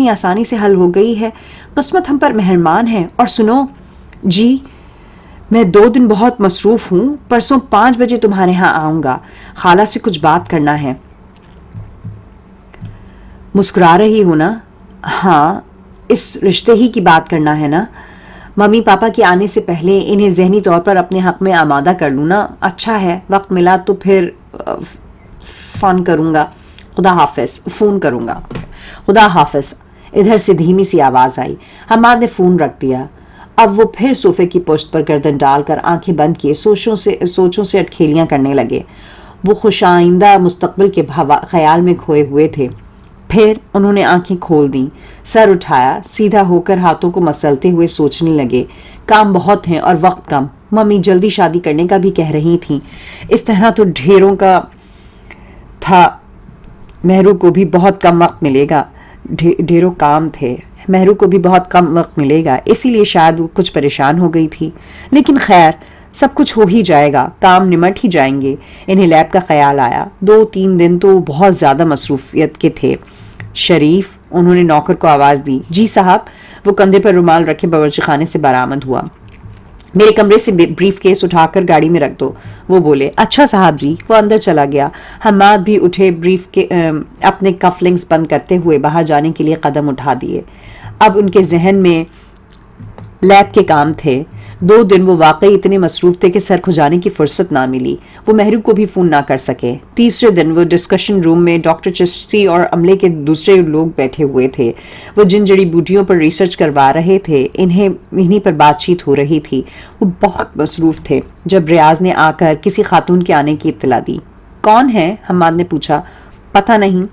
A: آسانی سے حل ہو گئی ہے. قسمت ہم پر مہربان ہے. اور سنو. جی, میں 2 دن بہت مصروف ہوں. پرسوں 5 بجے تمہارے ہاں آؤں گا. خالہ سے کچھ بات کرنا ہے. مسکرا رہی ہو نا؟ ہاں, اس رشتے ہی کی بات کرنا ہے نا. ممی پاپا کے آنے سے پہلے انہیں ذہنی طور پر اپنے حق میں آمادہ کر لوں نا. اچھا ہے, وقت ملا تو پھر فون کروں گا. خدا حافظ. ادھر سے دھیمی سی آواز آئی. حماد نے فون رکھ دیا. اب وہ پھر صوفے کی پشت پر گردن ڈال کر آنکھیں بند کیے سوچوں سے اٹکھیلیاں کرنے لگے. وہ خوش آئندہ مستقبل کے خیال میں کھوئے ہوئے تھے. پھر انہوں نے آنکھیں کھول دیں, سر اٹھایا, سیدھا ہو کر ہاتھوں کو مسلتے ہوئے سوچنے لگے. کام بہت ہیں اور وقت کم. ممی جلدی شادی کرنے کا بھی کہہ رہی تھیں. اس طرح تو ڈھیروں کا تھا. مہرو کو بھی بہت کم وقت ملے گا. ڈھیروں کام تھے. مہرو کو بھی بہت کم وقت ملے گا, اسی لیے شاید وہ کچھ پریشان ہو گئی تھی. لیکن خیر, سب کچھ ہو ہی جائے گا, کام نمٹ ہی جائیں گے. انہیں لیب کا خیال آیا. 2-3 دن تو بہت زیادہ مصروفیت کے تھے. شریف, انہوں نے نوکر کو آواز دی. جی صاحب. وہ کندھے پر رومال رکھے باورچی خانے سے برآمد ہوا. میرے کمرے سے بریف کیس اٹھا کر گاڑی میں رکھ دو. وہ بولے. اچھا صاحب جی. وہ اندر چلا گیا. حماد بھی اٹھے. اپنے کف لنگز بند کرتے ہوئے باہر جانے کے لیے قدم اٹھا دیے. اب ان کے ذہن میں لیب کے کام تھے. 2 دن وہ واقعی اتنے مصروف تھے کہ سر کھجانے کی فرصت نہ ملی. وہ مہرو کو بھی فون نہ کر سکے. تیسرے دن وہ ڈسکشن روم میں ڈاکٹر چشتی اور عملے کے دوسرے لوگ بیٹھے ہوئے تھے. وہ جن جڑی بوٹیوں پر ریسرچ کروا رہے تھے انہیں پر بات چیت ہو رہی تھی. وہ بہت مصروف تھے. جب ریاض نے آ کر کسی خاتون کے آنے کی اطلاع دی. کون ہے؟ حماد نے پوچھا. پتہ نہیں.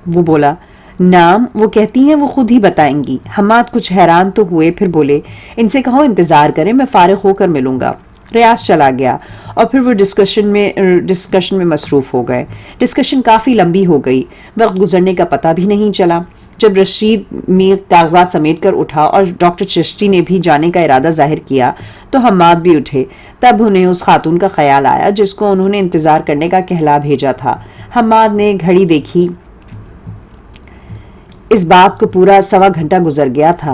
A: وہ بولا. نام؟ وہ کہتی ہیں وہ خود ہی بتائیں گی. حماد کچھ حیران تو ہوئے, پھر بولے. ان سے کہو انتظار کریں, میں فارغ ہو کر ملوں گا. ریاض چلا گیا اور پھر وہ ڈسکشن میں مصروف ہو گئے. ڈسکشن کافی لمبی ہو گئی. وقت گزرنے کا پتہ بھی نہیں چلا. جب رشید میر کاغذات سمیٹ کر اٹھا اور ڈاکٹر چشتی نے بھی جانے کا ارادہ ظاہر کیا تو حماد بھی اٹھے. تب انہیں اس خاتون کا خیال آیا جس کو انہوں نے انتظار کرنے کا کہلا بھیجا تھا. حماد نے گھڑی دیکھی. اس بات کو پورا 1.25 گھنٹہ گزر گیا تھا.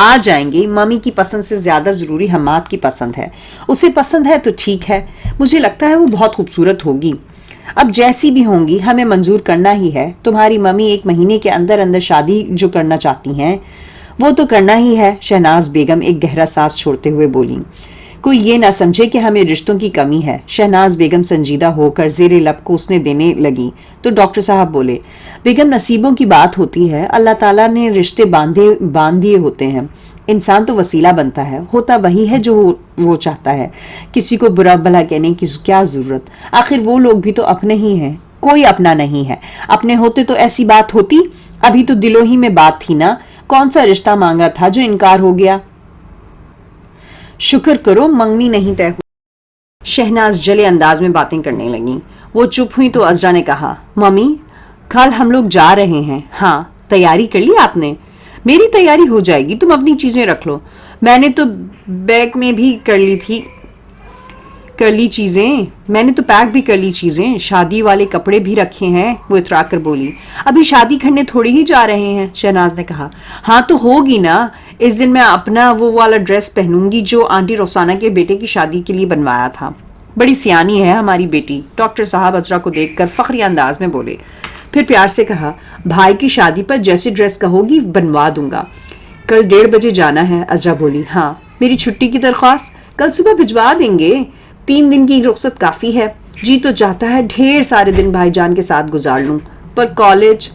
A: آ جائیں گے. ممی کی پسند سے زیادہ ضروری حماد کی پسند ہے. اسے پسند ہے تو ٹھیک ہے. مجھے لگتا ہے وہ بہت خوبصورت ہوگی. اب جیسی بھی ہوں گی ہمیں منظور کرنا ہی ہے. تمہاری ممی 1 مہینے کے اندر اندر شادی جو کرنا چاہتی ہیں وہ تو کرنا ہی ہے. شہناز بیگم ایک گہرا سانس چھوڑتے ہوئے بولی. کوئی یہ نہ سمجھے کہ ہمیں رشتوں کی کمی ہے. شہناز بیگم سنجیدہ ہو کر زیر لب کوسنے دینے لگی تو ڈاکٹر صاحب بولے. بیگم نصیبوں کی بات ہوتی ہے. اللہ تعالیٰ نے رشتے باندھ دیے ہوتے ہیں. انسان تو وسیلہ بنتا ہے. ہوتا وہی ہے جو وہ چاہتا ہے. کسی کو برا بھلا کہنے کی کیا ضرورت؟ آخر وہ لوگ بھی تو اپنے ہی ہیں. کوئی اپنا نہیں ہے. اپنے ہوتے تو ایسی بات ہوتی. ابھی تو دلوں ہی میں بات تھی نا. کون سا رشتہ مانگا تھا جو انکار ہو گیا؟ شکر کرو منگنی نہیں طے ہوئی. شہناز جلے انداز میں باتیں کرنے لگیں. وہ چپ ہوئی تو عذرا نے کہا. ممی کل ہم لوگ جا رہے ہیں. ہاں تیاری کر لی آپ نے؟ میری تیاری ہو جائے گی. تم اپنی چیزیں رکھ لو. میں نے تو بیگ میں بھی کر لی چیزیں. میں نے تو پیک بھی کر لی چیزیں. شادی والے کپڑے بھی رکھے ہیں. وہ اترا کر بولی. ابھی شادی کرنے تھوڑی ہی جا رہے ہیں. شہناز نے کہا. ہاں تو ہوگی نا. اس دن میں اپنا وہ والا ڈریس پہنوں گی جو آنٹی رخسانہ کے بیٹے کی شادی کے لیے بنوایا تھا. بڑی سیانی ہے ہماری بیٹی. ڈاکٹر صاحب عذرا کو دیکھ کر فخری انداز میں بولے. پھر پیار سے کہا. بھائی کی شادی پر جیسی ڈریس کہوگی بنوا دوں گا. کل 1:30 بجے جانا ہے. عذرا بولی. ہاں میری چھٹی کی درخواست کل صبح بھجوا دیں گے. 3 دن کی رخصت کافی ہے. جی تو چاہتا ہے ڈھیر سارے دن بھائی جان کے ساتھ گزار لوں. پر کالج.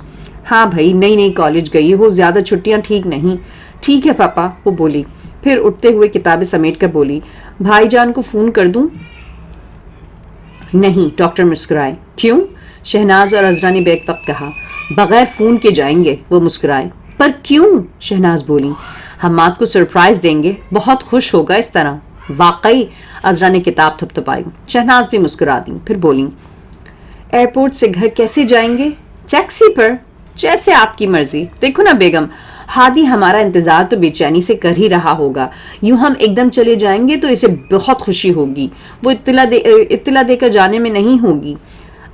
A: ہاں بھائی نئی کالج گئی ہو. زیادہ چھٹیاں ٹھیک نہیں. ٹھیک ہے پاپا وہ بولی. پھر اٹھتے ہوئے کتابیں سمیٹ کر بولی. بھائی جان کو فون کر دوں؟ نہیں. ڈاکٹر مسکرائے. کیوں؟ شہناز اور عذرا نے بیک وقت کہا. بغیر فون کے جائیں گے. وہ مسکرائے. پر کیوں؟ شہناز بولی. حماد کو سرپرائز دیں گے. بہت خوش ہوگا اس طرح. واقعی؟ عذرا نے کتاب تھپتھپائی. شہناز بھی مسکرا دی. پھر بولی. ایئرپورٹ سے گھر کیسے جائیں گے؟ ٹیکسی پر. جیسے آپ کی مرضی. دیکھو نا بیگم ہادی ہمارا انتظار تو بے چینی سے کر ہی رہا ہوگا. یوں ہم ایک دم چلے جائیں گے تو اسے بہت خوشی ہوگی. وہ اطلاع دے کر جانے میں نہیں ہوگی.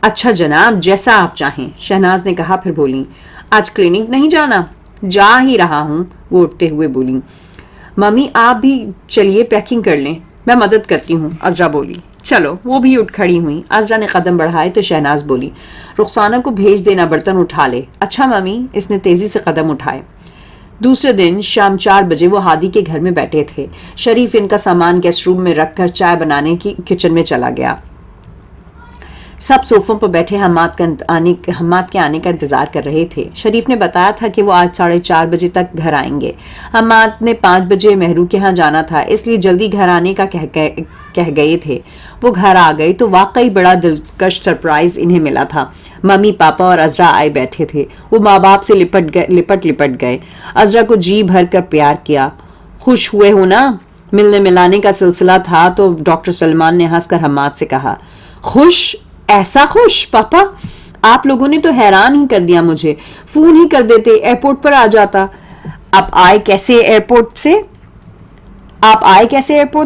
A: اچھا جناب جیسا آپ چاہیں. شہناز نے کہا. پھر بولی. آج کلینک نہیں جانا؟ جا ہی رہا ہوں. وہ اٹھتے ہوئے بولی. ممی آپ بھی چلیے پیکنگ کر لیں. میں مدد کرتی ہوں. عذرا بولی. چلو. وہ بھی اٹھ کھڑی ہوئی. عذرا نے قدم بڑھائے تو شہناز بولی. رخسانہ کو بھیج دینا برتن اٹھا لے. اچھا ممی. اس نے تیزی سے قدم اٹھائے. دوسرے دن شام 4 بجے وہ ہادی کے گھر میں بیٹھے تھے. شریف ان کا سامان گیسٹ روم میں رکھ کر چائے بنانے کی کچن میں چلا گیا. سب صوفوں پر بیٹھے حماد کے آنے کا انتظار کر رہے تھے. شریف نے بتایا تھا کہ وہ آج 4:30 بجے تک گھر آئیں گے. حماد نے 5 بجے مہرو کے ہاں جانا تھا اس لیے جلدی گھر آنے کا کہہ گئے تھے. وہ گھر آ گئی تو واقعی بڑا دلکش سرپرائز انہیں ملا تھا. ممی پاپا اور عذرا آئے بیٹھے تھے. وہ ماں باپ سے لپٹ گئے. عذرا کو جی بھر کر پیار کیا. خوش ہوئے ہو نا؟ ملنے ملانے کا سلسلہ تھا تو ڈاکٹر سلمان نے ہنس کر حماد سے کہا. خوش؟ ایسا خوش؟ پاپا آپ لوگوں نے تو حیران ہی کر دیا مجھے. فون ہی کر دیتے ایئرپورٹ پر آ جاتا. آپ آئے کیسے ایئرپورٹ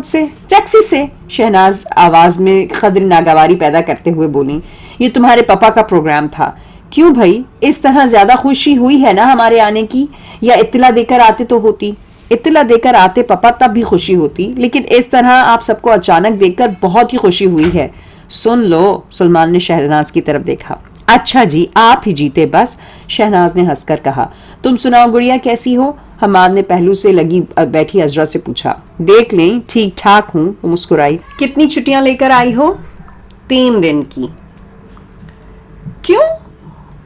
A: سے؟ ٹیکسی سے. شہناز آواز میں قدر ناگواری پیدا کرتے ہوئے بولی. یہ تمہارے پاپا کا پروگرام تھا. کیوں بھائی اس طرح زیادہ خوشی ہوئی ہے نا ہمارے آنے کی؟ یا اطلاع دے کر آتے تو ہوتی؟ اطلاع دے کر آتے پاپا تب بھی خوشی ہوتی. لیکن اس طرح آپ سب کو اچانک دیکھ کر بہت ہی خوشی ہوئی ہے. سن لو. سلمان نے شہناز کی طرف دیکھا. اچھا جی آپ ہی جیتے بس. شہناز نے ہنس کر کہا. تم سناؤ گڑیا کیسی ہو؟ حماد نے پہلو سے لگی بیٹھی عذرا سے پوچھا. دیکھ لیں ٹھیک ٹھاک ہوں. وہ مسکرائی. کتنی چھٹیاں لے کر آئی ہو؟ 3 دن کی. کیوں؟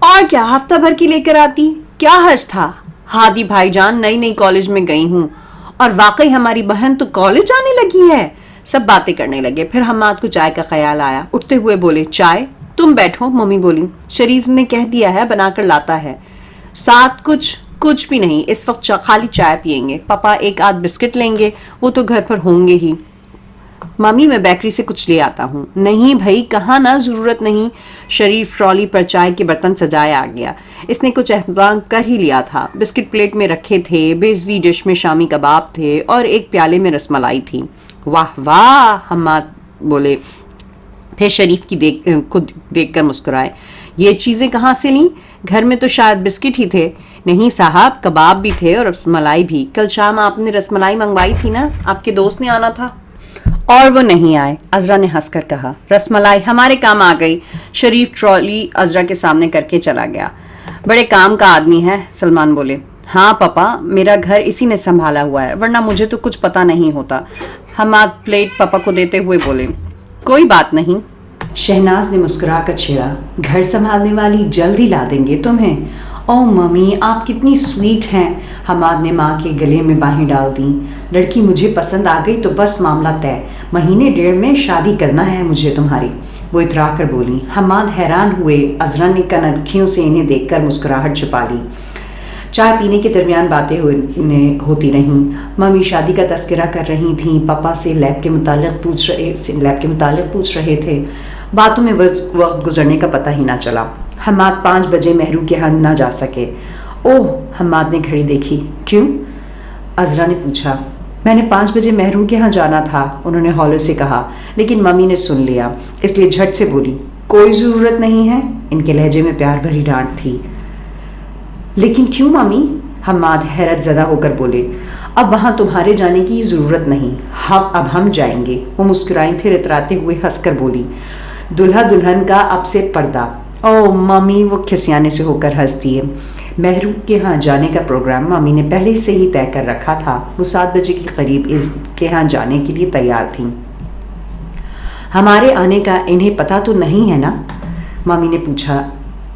A: اور کیا ہفتہ بھر کی لے کر آتی. کیا حرج تھا؟ ہادی بھائی جان نئی کالج میں گئی ہوں. اور واقعی ہماری بہن تو کالج جانے لگی ہے. سب باتیں کرنے لگے. پھر حماد کو چائے کا خیال آیا. اٹھتے ہوئے بولے. چائے؟ تم بیٹھو. ممی بولی. شریف نے کہہ دیا ہے بنا کر لاتا ہے. ساتھ کچھ بھی نہیں. اس وقت خالی چائے پیئیں گے. پاپا 1 بسکٹ لیں گے. وہ تو گھر پر ہوں گے ہی. ممی میں بیکری سے کچھ لے آتا ہوں. نہیں بھائی کہاں نا ضرورت نہیں. شریف ٹرالی پر چائے کے برتن سجائے آ گیا. اس نے کچھ اہتمام کر ہی لیا تھا. بسکٹ پلیٹ میں رکھے تھے. بیزوی ڈش میں شامی کباب تھے اور ایک پیالے میں رس ملائی تھی. واہ واہ حماد بولے. پھر شریف کو دیکھ کر مسکرائے. یہ چیزیں کہاں سے لیں؟ گھر میں تو شاید بسکٹ ہی تھے. نہیں صاحب, کباب بھی تھے اور رس ملائی بھی. کل شام آپ نے رس ملائی منگوائی تھی نا, آپ کے دوست نے آنا تھا. اور وہ نہیں آئے, عذرا نے ہنس کر کہا. رس ملائی ہمارے کام آ گئی. شریف ٹرالی عذرا کے سامنے کر کے چلا گیا. بڑے کام کا آدمی ہے, سلمان بولے. ہاں پاپا, میرا گھر اسی نے سنبھالا ہوا ہے, ورنہ مجھے تو کچھ پتا نہیں ہوتا. حماد پلیٹ پاپا کو دیتے ہوئے بولے. کوئی بات نہیں. شہناز نے مسکرا کر چھیڑا. گھر سنبھالنے والی جلد ہی لا دیں گے تمہیں. او ممی, آپ کتنی سویٹ ہیں. حماد نے ماں کے گلے میں باہیں ڈال دیں. لڑکی مجھے پسند آ گئی تو بس معاملہ طے. مہینے ڈیڑھ میں شادی کرنا ہے مجھے تمہاری. وہ اترا کر بولی. حماد حیران ہوئے. عذرا نے کنکھیوں سے انہیں دیکھ کر مسکراہٹ چھپا لی. چائے پینے کے درمیان باتیں ہوتی رہیں. ممی شادی کا تذکرہ کر رہی تھیں. پاپا سے لیب کے متعلق پوچھ رہے تھے. باتوں میں وقت گزرنے کا پتہ ہی نہ چلا. حماد 5 بجے مہرو کے ہاں نہ جا سکے. اوہ, حماد نے گھڑی دیکھی. کیوں؟ عذرا نے پوچھا. میں نے 5 بجے مہرو کے ہاں جانا تھا, انہوں نے ہولے سے کہا. لیکن ممی نے سن لیا, اس لیے جھٹ سے بولی. کوئی ضرورت نہیں ہے. ان کے لہجے میں پیار بھری ڈانٹ تھی. لیکن کیوں ممی؟ حماد حیرت زدہ ہو کر بولے. اب وہاں تمہارے جانے کی ضرورت نہیں, اب ہم جائیں گے. وہ مسکرائیں, پھر اتراتے ہوئے ہنس کر بولی. دلہا دلہن کا اب سے پردہ. او ممی, وہ کھسیانے سے ہو کر ہنس دیے. مہرو کے ہاں جانے کا پروگرام ممی نے پہلے سے ہی طے کر رکھا تھا. وہ 7 بجے کے قریب اس کے ہاں جانے کے لیے تیار تھیں. ہمارے آنے کا انہیں پتہ تو نہیں ہے نا؟ مامی نے پوچھا.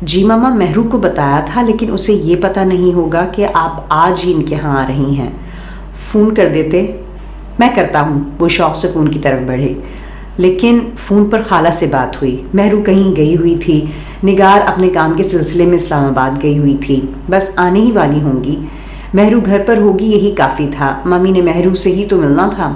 A: جی ماما, مہرو کو بتایا تھا, لیکن اسے یہ پتہ نہیں ہوگا کہ آپ آج ہی ان کے ہاں آ رہی ہیں. فون کر دیتے. میں کرتا ہوں. وہ شوق سے فون کی طرف بڑھے. لیکن فون پر خالہ سے بات ہوئی. مہرو کہیں گئی ہوئی تھی. نگار اپنے کام کے سلسلے میں اسلام آباد گئی ہوئی تھی, بس آنے ہی والی ہوں گی. مہرو گھر پر ہوگی, یہی کافی تھا. ممی نے مہرو سے ہی تو ملنا تھا.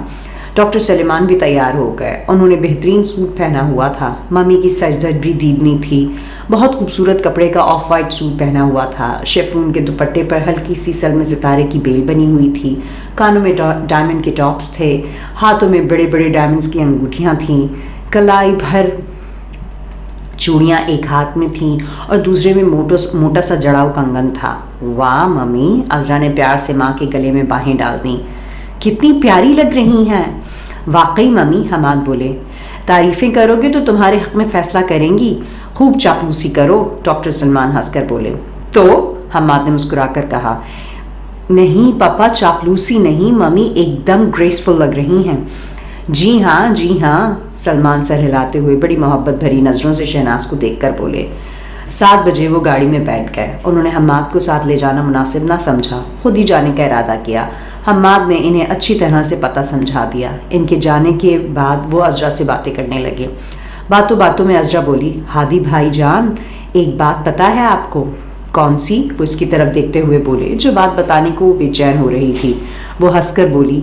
A: ڈاکٹر سلیمان بھی تیار ہو گئے. انہوں نے بہترین سوٹ پہنا ہوا تھا. ممی کی سجدت بھی دیدنی تھی. بہت خوبصورت کپڑے کا آف وائٹ سوٹ پہنا ہوا تھا. شیفون کے دوپٹے پر ہلکی سی سلم ستارے کی بیل بنی ہوئی تھی. کانوں میں ڈائمنڈ کے ٹاپس تھے. ہاتھوں میں بڑے بڑے ڈائمنڈز کی انگوٹھیاں تھیں. کلائی بھر چوڑیاں ایک ہاتھ میں تھیں اور دوسرے میں موٹا سا جڑاؤ کنگن تھا. واہ ممی, عذرا نے پیار سے ماں کے گلے میں باہیں ڈال دیں. کتنی پیاری لگ رہی ہیں. واقعی ممی, حماد بولے. تعریفیں کرو گے تو تمہارے حق میں فیصلہ کریں گی. خوب چاپلوسی کرو. ڈاکٹر سلمان ہنس کر بولے. تو حماد نے مسکرا کر کہا. نہیں پاپا, چاپلوسی نہیں ممی, ایک دم گریسفل لگ رہی ہیں. جی ہاں جی ہاں, سلمان سر ہلاتے ہوئے بڑی محبت بھری نظروں سے شہناز کو دیکھ کر بولے. 7 بجے وہ گاڑی میں بیٹھ گئے. انہوں نے حماد کو ساتھ لے جانا مناسب نہ سمجھا, خود ہی جانے کا ارادہ کیا. حماد نے انہیں اچھی طرح سے پتہ سمجھا دیا. ان کے جانے کے بعد وہ عذرا سے باتیں کرنے لگے. باتوں باتوں میں عذرا بولی. ہادی بھائی جان, ایک بات پتہ ہے آپ کو؟ کون سی؟ وہ اس کی طرف دیکھتے ہوئے بولے, جو بات بتانے کو وہ بے چین ہو رہی تھی. وہ ہنس کر بولی.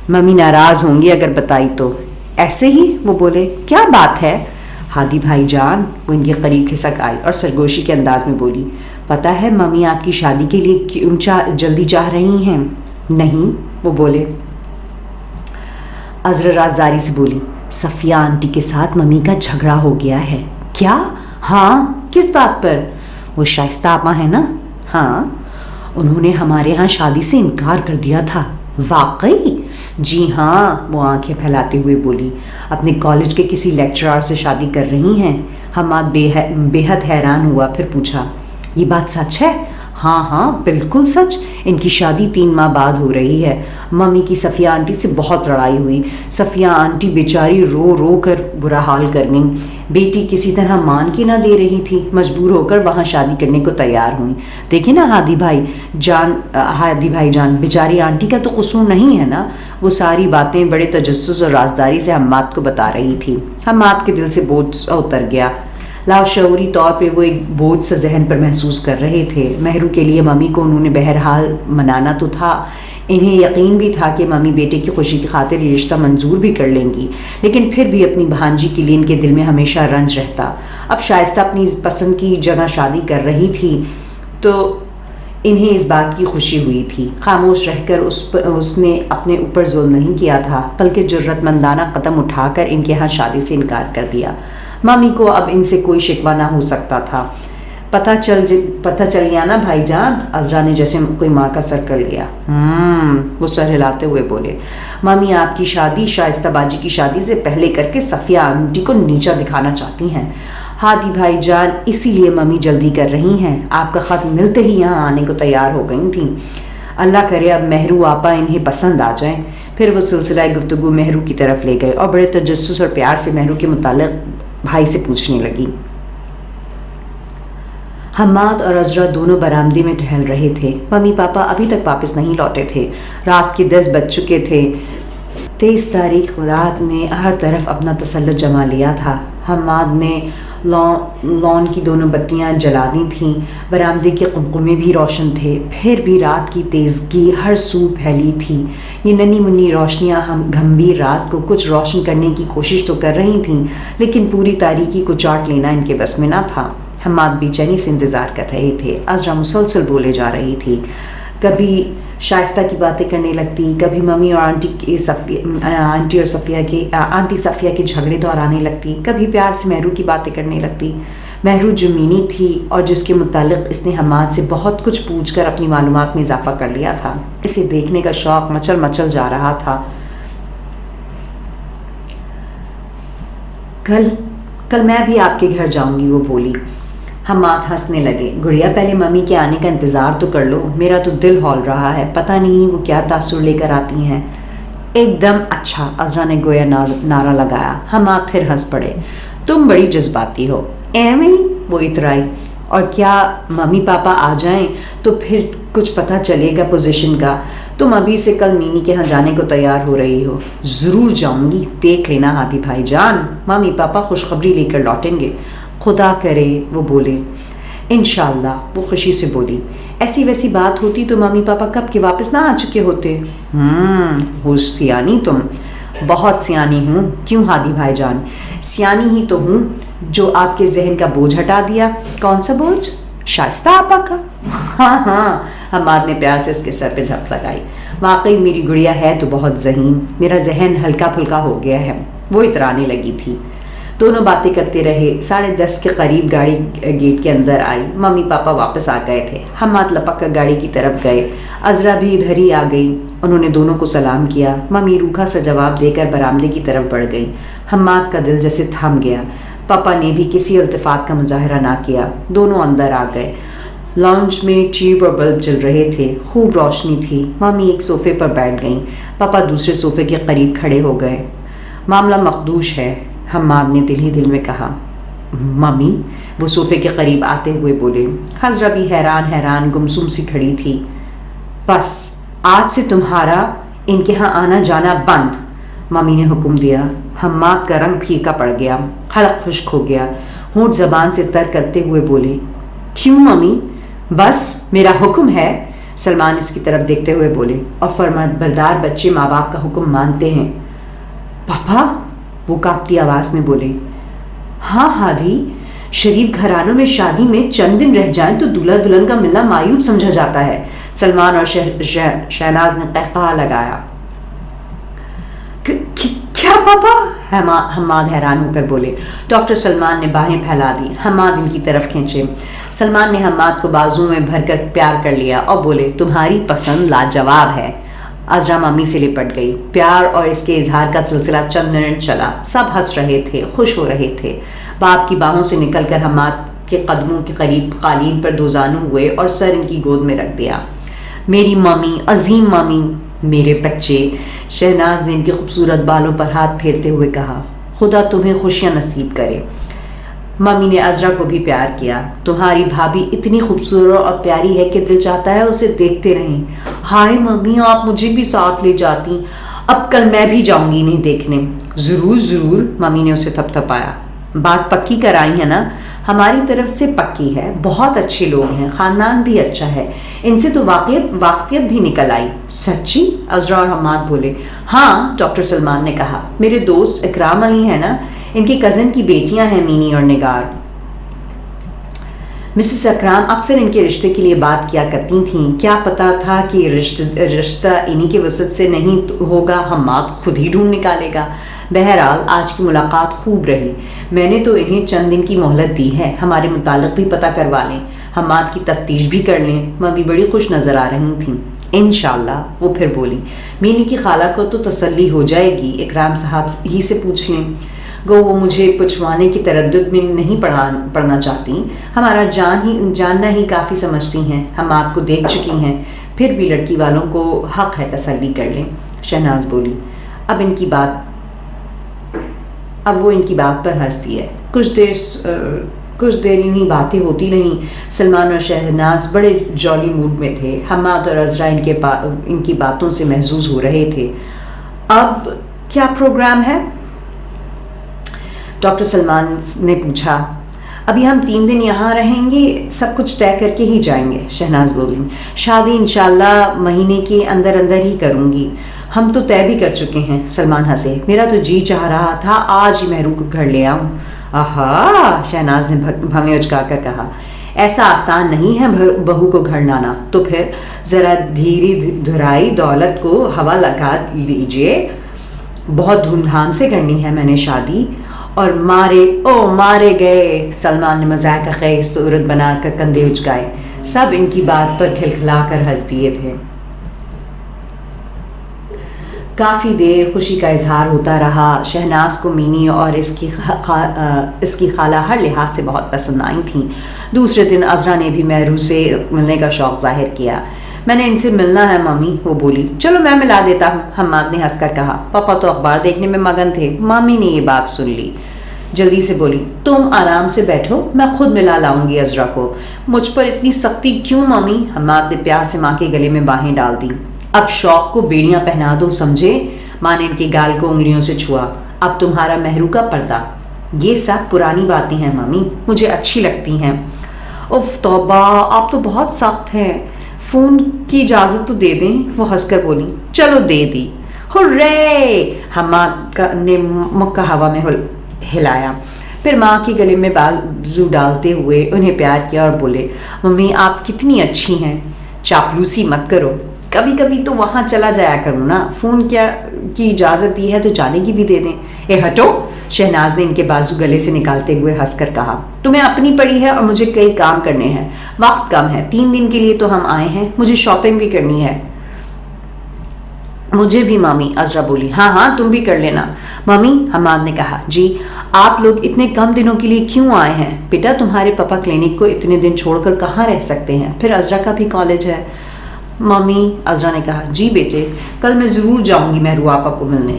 A: ممی ناراض ہوں گی اگر بتائی تو. ایسے ہی؟ وہ بولے. کیا بات ہے ہادی بھائی جان؟ وہ ان کے قریب کھسک آئی اور سرگوشی کے انداز میں بولی. پتہ ہے ممی آپ کی شادی کے لیے کیوں جلدی چاہ رہی ہیں؟ نہیں, وہ بولے. عذرا رازداری سے بولی. صفیہ آنٹی کے ساتھ ممی کا جھگڑا ہو گیا ہے. کیا؟ ہاں. کس بات پر؟ وہ شائستہ آپا ہے نا. ہاں, انہوں نے ہمارے ہاں شادی سے انکار کر دیا تھا. واقعی؟ جی ہاں, وہ آنکھیں پھیلاتے ہوئے بولی. اپنے کالج کے کسی لیکچرار سے شادی کر رہی ہیں. حماد بے حد حیران ہوا, پھر پوچھا. یہ بات سچ ہے؟ ہاں ہاں بالکل سچ. ان کی شادی 3 ماہ بعد ہو رہی ہے. ممی کی صفیہ آنٹی سے بہت لڑائی ہوئی. صفیہ آنٹی بیچاری رو رو کر برا حال کر گئیں. بیٹی کسی طرح مان کے نہ دے رہی تھی, مجبور ہو کر وہاں شادی کرنے کو تیار ہوئیں. دیکھیں نا ہادی بھائی جان, بیچاری آنٹی کا تو قصور نہیں ہے نا. وہ ساری باتیں بڑے تجسس اور رازداری سے حماد کو بتا رہی تھی. حماد کے دل سے بوجھ اتر گیا. لاشعوری طور پہ وہ ایک بوجھ سے ذہن پر محسوس کر رہے تھے. مہرو کے لیے ممی کو انہوں نے بہرحال منانا تو تھا. انہیں یقین بھی تھا کہ ممی بیٹے کی خوشی کی خاطر یہ رشتہ منظور بھی کر لیں گی, لیکن پھر بھی اپنی بھانجی کے لیے ان کے دل میں ہمیشہ رنج رہتا. اب شائستہ اپنی پسند کی جگہ شادی کر رہی تھی تو انہیں اس بات کی خوشی ہوئی تھی. خاموش رہ کر اس نے اپنے اوپر ظلم نہیں کیا تھا, بلکہ جرت مندانہ قدم اٹھا کر ان کے ہاں شادی سے انکار کر دیا. مامی کو اب ان سے کوئی شکوہ نہ ہو سکتا تھا. پتہ چل گیا نا بھائی جان؟ عذرا نے جیسے کوئی ماں کا سر کر لیا۔ وہ سر ہلاتے ہوئے بولے، مامی آپ کی شادی شائستہ باجی کی شادی سے پہلے کر کے صفیہ آنٹی کو نیچا دکھانا چاہتی ہیں۔ ہادی بھائی جان اسی لیے ممی جلدی کر رہی ہیں، آپ کا خط ملتے ہی یہاں آنے کو تیار ہو گئی تھیں۔ اللہ کرے اب مہرو آپا انہیں پسند آ جائیں۔ پھر وہ سلسلہ گفتگو مہرو کی طرف لے گئے اور بڑے تجسس اور پیار سے مہرو کے متعلق بھائی سے پوچھنے لگی۔ حماد اور عذرا دونوں برآمدے میں ٹہل رہے تھے۔ ممی پاپا ابھی تک واپس نہیں لوٹے تھے۔ رات کے 10 بج چکے تھے۔ تیز تاریخ رات نے ہر طرف اپنا تسلط جما لیا تھا۔ حماد نے لان کی دونوں بتیاں جلا دی تھیں، برآمدے کے قمقمے بھی روشن تھے، پھر بھی رات کی تیزگی ہر سو پھیلی تھی۔ یہ ننھی منی روشنیاں گھمبیر رات کو کچھ روشن کرنے کی کوشش تو کر رہی تھیں، لیکن پوری تاریکی کو چاٹ لینا ان کے بس میں نہ تھا۔ حماد بے چینی سے انتظار کر رہے تھے۔ عذرا مسلسل بولے جا رہی تھی، کبھی شائستہ کی باتیں کرنے لگتی، کبھی ممی اور آنٹی صفیہ کے جھگڑے دہرانے لگتی، کبھی پیار سے مہرو کی باتیں کرنے لگتی۔ مہرو جو مینی تھی اور جس کے متعلق اس نے حماد سے بہت کچھ پوچھ کر اپنی معلومات میں اضافہ کر لیا تھا، اسے دیکھنے کا شوق مچل جا رہا تھا۔ کل میں بھی آپ کے گھر جاؤں گی، وہ بولی۔ حماد ہنسنے لگے۔ گڑیا پہلے ممی کے آنے کا انتظار تو کر لو، میرا تو دل ہول رہا ہے، پتہ نہیں وہ کیا تاثر لے کر آتی ہیں۔ ایک دم اچھا، عذرا نے گویا نعرہ لگایا۔ حماد پھر ہنس پڑے۔ تم بڑی جذباتی ہو۔ ایویں ہی، وہ اترائی۔ اور کیا ممی پاپا آ جائیں تو پھر کچھ پتہ چلے گا پوزیشن کا۔ تم ابھی سے کل مینی کے ہاں جانے کو تیار ہو رہی ہو۔ ضرور جاؤں گی، دیکھ لینا ہادی بھائی جان، ممی پاپا خوشخبری لے کر لوٹیں گے۔ خدا کرے، وہ بولے۔ انشاءاللہ، وہ خوشی سے بولی۔ ایسی ویسی بات ہوتی تو ممی پاپا کب کے واپس نہ آ چکے ہوتے۔ ہوش سیانی تم۔ بہت سیانی ہوں۔ کیوں ہادی بھائی جان؟ سیانی ہی تو ہوں جو آپ کے ذہن کا بوجھ ہٹا دیا۔ کون سا بوجھ؟ شائستہ آپا کا۔ ہاں، حماد نے پیار سے اس کے سر پہ دھک لگائی۔ واقعی میری گڑیا ہے تو بہت ذہین، میرا ذہن ہلکا پھلکا ہو گیا ہے، وہ اترانے لگی تھی۔ دونوں باتیں کرتے رہے۔ 10:30 کے قریب گاڑی گیٹ کے اندر آئی۔ ممی پاپا واپس آ گئے تھے۔ حماد لپک کر گاڑی کی طرف گئے، عذرا بھی ادھر ہی آ گئی۔ انہوں نے دونوں کو سلام کیا۔ ممی روکھا سا جواب دے کر برآمدے کی طرف بڑھ گئی۔ حماد کا دل جیسے تھم گیا۔ پاپا نے بھی کسی التفات کا مظاہرہ نہ کیا۔ دونوں اندر آ گئے۔ لاؤنج میں ٹیوب اور بلب جل رہے تھے، خوب روشنی تھی۔ ممی ایک صوفے پر بیٹھ گئیں، پاپا دوسرے صوفے کے قریب کھڑے ہو گئے۔ معاملہ مخدوش ہے، حماد نے دل ہی دل میں کہا۔ ممی، وہ صوفے کے قریب آتے ہوئے بولے۔ حضرہ بھی حیران گمسم سی کھڑی تھی۔ بس آج سے تمہارا ان کے ہاں آنا جانا بند، ممی نے حکم دیا۔ حماد کا رنگ پھیکا پڑ گیا، حلق خشک ہو گیا، ہونٹ زبان سے تر کرتے ہوئے بولے۔ کیوں ممی؟ بس میرا حکم ہے، سلمان اس کی طرف دیکھتے ہوئے بولے، اور فرمانبردار بچے ماں باپ کا حکم مانتے ہیں۔ پاپا، وہ کانپتی آواز میں بولے۔ ہاں ہادی، شریف گھرانوں میں شادی میں چند دن رہ جائیں تو دلہا دلہن کا ملنا معیوب سمجھا جاتا ہے، سلمان اور شہناز نے قہقہا لگایا۔ کیا پاپا؟ حماد حیران ہو کر بولے۔ ڈاکٹر سلمان نے باہیں پھیلا دی، حماد ان کی طرف کھینچے۔ سلمان نے حماد کو بازو میں بھر کر پیار کر لیا اور بولے، تمہاری پسند لاجواب ہے۔ عذرا مامی سے لپٹ گئی۔ پیار اور اس کے اظہار کا سلسلہ چند منٹ چلا۔ سب ہنس رہے تھے، خوش ہو رہے تھے۔ باپ کی باہوں سے نکل کر حماد کے قدموں کے قریب قالین پر دوزانو ہوئے اور سر ان کی گود میں رکھ دیا۔ میری مامی، عظیم مامی، میرے بچے، شہناز نے ان کے خوبصورت بالوں پر ہاتھ پھیرتے ہوئے کہا۔ خدا تمہیں خوشیاں نصیب کرے۔ مامی نے عذرا کو بھی پیار کیا۔ تمہاری بھابھی اتنی خوبصورت اور پیاری ہے کہ دل چاہتا ہے اسے دیکھتے رہیں۔ ہائے ممی، آپ مجھے بھی ساتھ لے جاتی، اب کل میں بھی جاؤں گی انہیں دیکھنے۔ ضرور ضرور، مامی نے اسے تھپ تھپایا۔ بات پکی کرائی ہے نا؟ ہماری طرف سے پکی ہے، بہت اچھے لوگ ہیں، خاندان بھی اچھا ہے، ان سے تو واقفیت بھی نکل آئی۔ سچی؟ عذرا اور حماد بولے۔ ہاں، ڈاکٹر سلمان نے کہا، میرے دوست اکرام علی ہے نا، ان کی کزن کی بیٹیاں ہیں مینی اور نگار۔ مسز اکرام اکثر ان کے رشتے کے لیے بات کیا کرتی تھیں۔ کیا پتا تھا کہ رشتہ انہی کے وسط سے نہیں ہوگا، حماد خود ہی ڈھونڈ نکالے گا۔ بہرحال آج کی ملاقات خوب رہی. میں نے تو انہیں چند دن کی مہلت دی ہے، ہمارے متعلق بھی پتہ کروا لیں، حماد کی تفتیش بھی کر لیں. ممی بڑی خوش نظر آ رہی تھیں. انشاءاللہ. وہ پھر بولی. مینی کی خالہ کو تو تسلی ہو جائے گی، اکرام صاحب ہی سے پوچھ لیں. گو وہ مجھے پچھوانے کی تردد میں نہیں پڑھنا چاہتی، ہمارا جاننا ہی کافی سمجھتی ہیں، حماد کو دیکھ چکی ہیں، پھر بھی لڑکی والوں کو حق ہے تسلی کر لیں. شہناز بولی. اب وہ ان کی بات پر ہنستی ہے. کچھ دیر یوں ہی باتیں ہوتی رہیں. سلمان اور شہناز بڑے جولی موڈ میں تھے. حماد اور عذرا ان کی باتوں سے محظوظ ہو رہے تھے. اب کیا پروگرام ہے؟ ڈاکٹر سلمان نے پوچھا. ابھی ہم 3 دن یہاں رہیں گے، سب کچھ طے کر کے ہی جائیں گے. شہناز بولی. شادی انشاءاللہ مہینے کے اندر ہی کروں گی. ہم تو طے بھی کر چکے ہیں. سلمان ہنسے. میرا تو جی چاہ رہا تھا آج ہی مہرو کو گھر لے آؤں. آہا، شہناز نے بھویں اچکا کر کہا. ایسا آسان نہیں ہے بہو کو گھر لانا. تو پھر ذرا دھیری دھرائی دولت کو ہوا لگا لیجئے. بہت دھوم دھام سے کرنی ہے میں نے شادی. اور مارے گئے. سلمان نے مذاق کا خیز صورت بنا کر کندھے اچکائے. سب ان کی بات پر کھلکھلا کر ہنس دیے تھے. کافی دیر خوشی کا اظہار ہوتا رہا. شہناز کو مینی اور اس کی خالہ ہر لحاظ سے بہت پسند آئی تھیں. دوسرے دن عذرا نے بھی مہرو سے ملنے کا شوق ظاہر کیا. میں نے ان سے ملنا ہے مامی. وہ بولی. چلو میں ملا دیتا ہوں. حماد نے ہنس کر کہا. پاپا تو اخبار دیکھنے میں مگن تھے. مامی نے یہ بات سن لی. جلدی سے بولی. تم آرام سے بیٹھو، میں خود ملا لاؤں گی عذرا کو. مجھ پر اتنی سختی کیوں مامی؟ حماد نے پیار سے ماں کے گلے میں باہیں ڈال دی. اب شوق کو بیڑیاں پہنا دو سمجھے. ماں نے ان کے گال کو انگلیوں سے چھوا. اب تمہارا مہرو کا پردہ. یہ سب پرانی باتیں ہیں مامی، مجھے اچھی لگتی ہیں. اف توبہ، آپ تو بہت سخت ہیں. فون کی اجازت تو دے دیں. وہ ہنس کر بولی. چلو دے دی. ہرے! حماد نے مکہ ہوا میں ہلایا، پھر ماں کے گلے میں بازو ڈالتے ہوئے انہیں پیار کیا اور بولے. ممی آپ کتنی اچھی ہیں. چاپلوسی مت کرو، کبھی کبھی تو وہاں چلا جایا کروں نا. فون کی اجازت دی ہے تو جانے کی بھی دے دیں. ہٹو! شہناز نے ان کے بازو گلے سے نکالتے ہوئے ہنس کر کہا. تمہیں اپنی پڑی ہے اور مجھے کئی کام کرنے ہیں. وقت کم ہے. 3 دن کے لیے تو ہم آئے ہیں، مجھے شاپنگ بھی کرنی ہے. مجھے بھی مامی. عذرا بولی. ہاں تم بھی کر لینا. مامی، حماد نے کہا. جی آپ لوگ اتنے کم دنوں کے لیے کیوں آئے ہیں؟ بیٹا تمہارے پاپا کلینک کو اتنے دن چھوڑ کر کہاں رہ سکتے ہیں؟ پھر عذرا کا بھی کالج ہے. مامی، عذرا نے کہا. جی بیٹے، کل میں ضرور جاؤں گی مہرو آپا کو ملنے.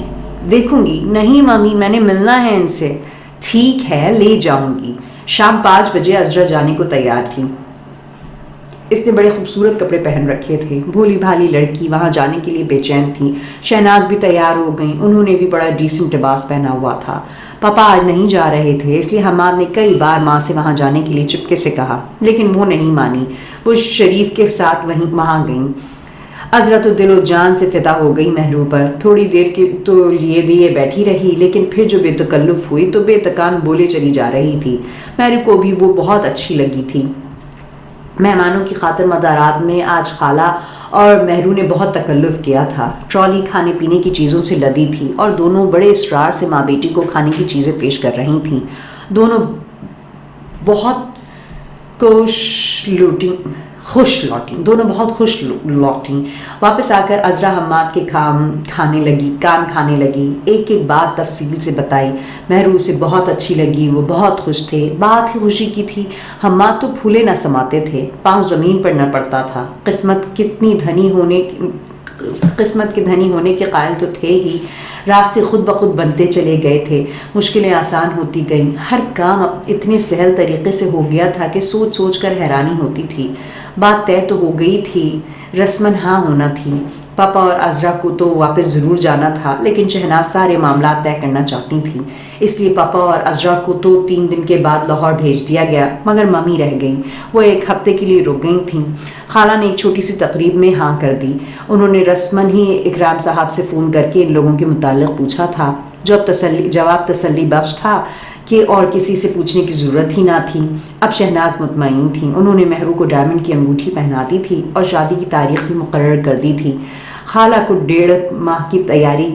A: دیکھوں گی. نہیں مامی، میں نے ملنا ہے ان سے. ٹھیک ہے، لے جاؤں گی. شام 5 بجے عذرا جانے کو تیار تھی. اس نے بڑے خوبصورت کپڑے پہن رکھے تھے. بھولی بھالی لڑکی وہاں جانے کے لیے بے چین تھی. شہناز بھی تیار ہو گئیں. انہوں نے بھی بڑا ڈیسنٹ لباس پہنا ہوا تھا. پاپا آج نہیں جا رہے تھے، اس لیے حماد نے کئی بار ماں سے وہاں جانے کے لیے چپکے سے کہا، لیکن وہ نہیں مانی. وہ شریف کے ساتھ وہاں گئیں. عذرا تو دل و جان سے فدا ہو گئی مہرو پر. تھوڑی دیر کی تو لیے دیے بیٹھی رہی، لیکن پھر جو بے تکلف ہوئی تو بے تکان بولے چلی جا رہی تھی. مہرو کو بھی وہ بہت اچھی لگی تھی. مہمانوں کی خاطر مدارات میں آج خالہ اور مہرو نے بہت تکلف کیا تھا. ٹرالی کھانے پینے کی چیزوں سے لدی تھی اور دونوں بڑے اصرار سے ماں بیٹی کو کھانے کی چیزیں پیش کر رہی تھیں. دونوں بہت خوش لوٹیں. واپس آ کر عذرا حماد کے کان کھانے لگی. ایک بات تفصیل سے بتائی. مہرو اسے بہت اچھی لگی. وہ بہت خوش تھے. بات ہی خوشی کی تھی. حماد تو پھولے نہ سماتے تھے، پاؤں زمین پر نہ پڑتا تھا. قسمت کے دھنی ہونے کے قائل تو تھے ہی. راستے خود بخود بنتے چلے گئے تھے. مشکلیں آسان ہوتی گئیں. ہر کام اتنے سہل طریقے سے ہو گیا تھا کہ سوچ سوچ کر حیرانی ہوتی تھی. بات طے تو ہو گئی تھی، رسماً ہاں ہونا تھی. پاپا اور عذرا کو تو واپس ضرور جانا تھا، لیکن شہناز سارے معاملات طے کرنا چاہتی تھی. اس لیے پاپا اور عذرا کو تو 3 دن کے بعد لاہور بھیج دیا گیا، مگر ممی رہ گئیں. وہ 1 ہفتے کے لیے رک گئی تھیں. خالہ نے ایک چھوٹی سی تقریب میں ہاں کر دی. انہوں نے رسماً ہی اکرام صاحب سے فون کر کے ان لوگوں کے متعلق پوچھا تھا. جواب تسلی بخش تھا کہ اور کسی سے پوچھنے کی ضرورت ہی نہ تھی. اب شہناز مطمئن تھیں. انہوں نے مہرو کو ڈائمنڈ کی انگوٹھی پہنا دی تھی اور شادی کی تاریخ بھی مقرر کر دی تھی. خالہ کو 1.5 ماہ کی تیاری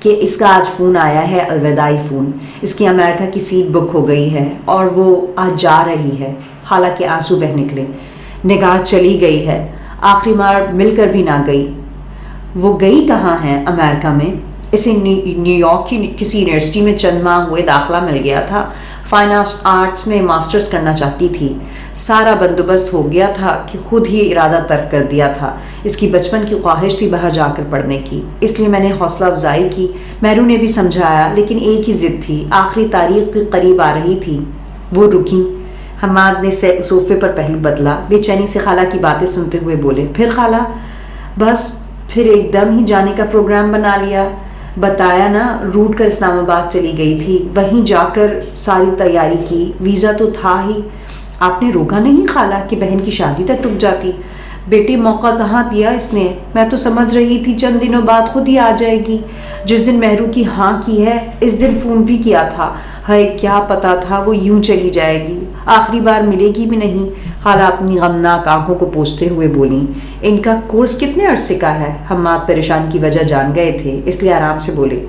A: کہ اس کا آج فون آیا ہے، الوداعی فون، اس کی امریکہ کی سیٹ بک ہو گئی ہے اور وہ آج جا رہی ہے۔ خالہ کے آنسو بہہ نکلے۔ نگار چلی گئی ہے، آخری بار مل کر بھی نہ گئی۔ وہ گئی کہاں ہے امریکہ میں؟ اسے نیو یارک کی کسی یونیورسٹی میں چند ماہ ہوئے داخلہ مل گیا تھا، فائن آرٹس میں ماسٹرز کرنا چاہتی تھی۔ سارا بندوبست ہو گیا تھا کہ خود ہی ارادہ ترک کر دیا تھا۔ اس کی بچپن کی خواہش تھی باہر جا کر پڑھنے کی، اس لیے میں نے حوصلہ افزائی کی، مہرو نے بھی سمجھایا، لیکن ایک ہی ضد تھی، آخری تاریخ بھی قریب آ رہی تھی۔ وہ رکی۔ حماد نے صوفے پر پہلو بدلا، بے چینی سے خالہ کی باتیں سنتے ہوئے بولے، پھر خالہ؟ بس پھر ایک دم ہی جانے کا پروگرام بنا لیا۔ بتایا نا، روٹ کر اسلام آباد چلی گئی تھی، وہیں جا کر ساری تیاری کی، ویزا تو تھا ہی۔ آپ نے روکا نہیں خالہ کہ بہن کی شادی تک رک جاتی؟ بیٹے موقع کہاں دیا اس نے، میں تو سمجھ رہی تھی چند دنوں بعد خود ہی آ جائے گی۔ جس دن مہرو کی ہاں کی ہے اس دن فون بھی کیا تھا، ہے کیا پتا تھا وہ یوں چلی جائے گی، آخری بار ملے گی بھی نہیں۔ خالہ اپنی غمناک آنکھوں کو پوچھتے ہوئے بولیں، ان کا کورس کتنے عرصے کا ہے؟ حماد پریشان کی وجہ جان گئے تھے، اس لیے آرام سے بولے،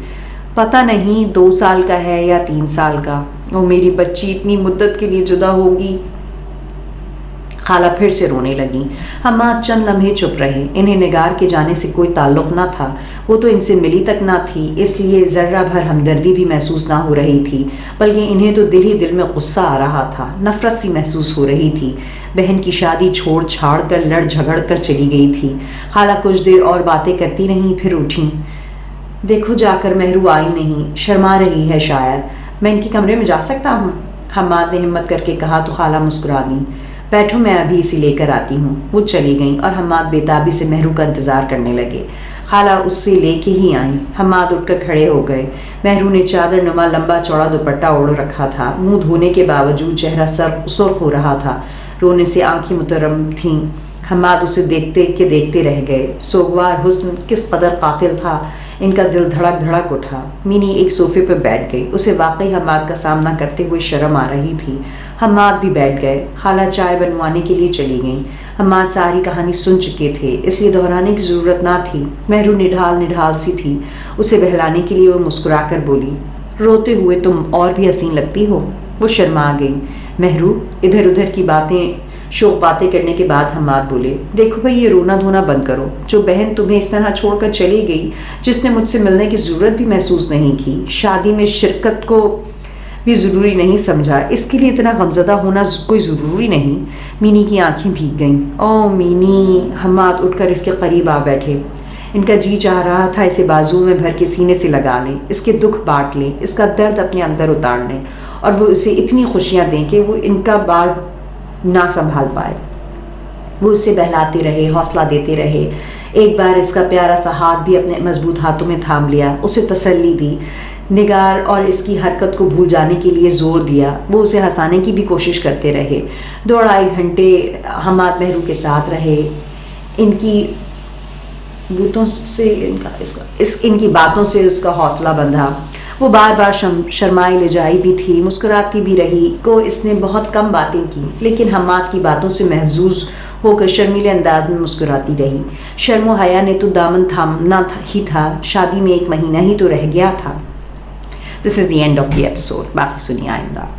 A: پتہ نہیں 2 سال کا ہے یا 3 سال کا۔ اور میری بچی اتنی مدت کے لیے جدا ہوگی؟ خالہ پھر سے رونے لگیں۔ حماد چند لمحے چپ رہے، انہیں نگار کے جانے سے کوئی تعلق نہ تھا، وہ تو ان سے ملی تک نہ تھی، اس لیے ذرہ بھر ہمدردی بھی محسوس نہ ہو رہی تھی، بلکہ انہیں تو دل ہی دل میں غصہ آ رہا تھا، نفرت سی محسوس ہو رہی تھی۔ بہن کی شادی چھوڑ چھاڑ کر لڑ جھگڑ کر چلی گئی تھی۔ خالہ کچھ دیر اور باتیں کرتی رہیں، پھر اٹھیں۔ دیکھو جا کر مہرو آئی نہیں، شرما رہی ہے شاید، میں ان کے کمرے میں جا سکتا ہوں؟ حماد نے ہمت کر کے کہا تو خالہ مسکرا دیں۔ بیٹھو میں ابھی اسے لے کر آتی ہوں۔ وہ چلی گئیں اور حماد بےتابی سے مہرو کا انتظار کرنے لگے۔ خالہ اس سے لے کے ہی آئیں۔ حماد اٹھ کر کھڑے ہو گئے۔ مہرو نے چادر نما لمبا چوڑا دوپٹہ اوڑھ رکھا تھا، منہ دھونے کے باوجود چہرہ سرخ ہو رہا تھا، رونے سے آنکھیں مترم تھیں۔ حماد اسے دیکھتے رہ گئے۔ سوگوار حسن کس قدر قاتل تھا، ان کا دل دھڑک دھڑک اٹھا۔ مینی ایک صوفے پر بیٹھ گئی، اسے واقعی حماد کا سامنا کرتے ہوئے شرم آ رہی تھی۔ حماد بھی بیٹھ گئے۔ خالہ چائے بنوانے کے لیے چلی گئیں۔ حماد ساری کہانی سن چکے تھے، اس لیے دہرانے کی ضرورت نہ تھی۔ مہرو نڈھال سی تھی، اسے بہلانے کے لیے وہ مسکرا کر بولی، روتے ہوئے تم اور بھی حسین لگتی ہو۔ وہ شرما گئی۔ مہرو ادھر ادھر کی شوق باتیں کرنے کے بعد حماد بولے، دیکھو بھائی یہ رونا دھونا بند کرو، جو بہن تمہیں اس طرح چھوڑ کر چلی گئی، جس نے مجھ سے ملنے کی ضرورت بھی محسوس نہیں کی، شادی میں شرکت کو بھی ضروری نہیں سمجھا، اس کے لیے اتنا غمزدہ ہونا کوئی ضروری نہیں۔ مینی کی آنکھیں بھیگ گئیں۔ او مینی! حماد اٹھ کر اس کے قریب آ بیٹھے۔ ان کا جی چاہ رہا تھا اسے بازو میں بھر کے سینے سے لگا لیں، اس کے دکھ بانٹ لیں، اس کا درد اپنے اندر اتار لیں، اور وہ اسے اتنی خوشیاں دیں کہ وہ ان کا بار نہ سنبھال پائے۔ وہ اسے بہلاتے رہے، حوصلہ دیتے رہے، ایک بار اس کا پیارا سا ہاتھ بھی اپنے مضبوط ہاتھوں میں تھام لیا، اسے تسلی دی، نگار اور اس کی حرکت کو بھول جانے کے لیے زور دیا۔ وہ اسے ہنسانے کی بھی کوشش کرتے رہے۔ 2-2.5 گھنٹے حماد مہرو کے ساتھ رہے، ان کی باتوں سے اس کا حوصلہ بندھا۔ وہ بار بار شرمائی لجائی بھی تھی، مسکراتی بھی رہی، اس نے بہت کم باتیں کی، لیکن حماد کی باتوں سے محظوظ ہو کر شرمیلے انداز میں مسکراتی رہی۔ شرم و حیا نے تو دامن تھامنا ہی تھا، شادی میں 1 مہینہ ہی تو رہ گیا تھا۔ This is the end of the episode. باقی سنیے آئندہ۔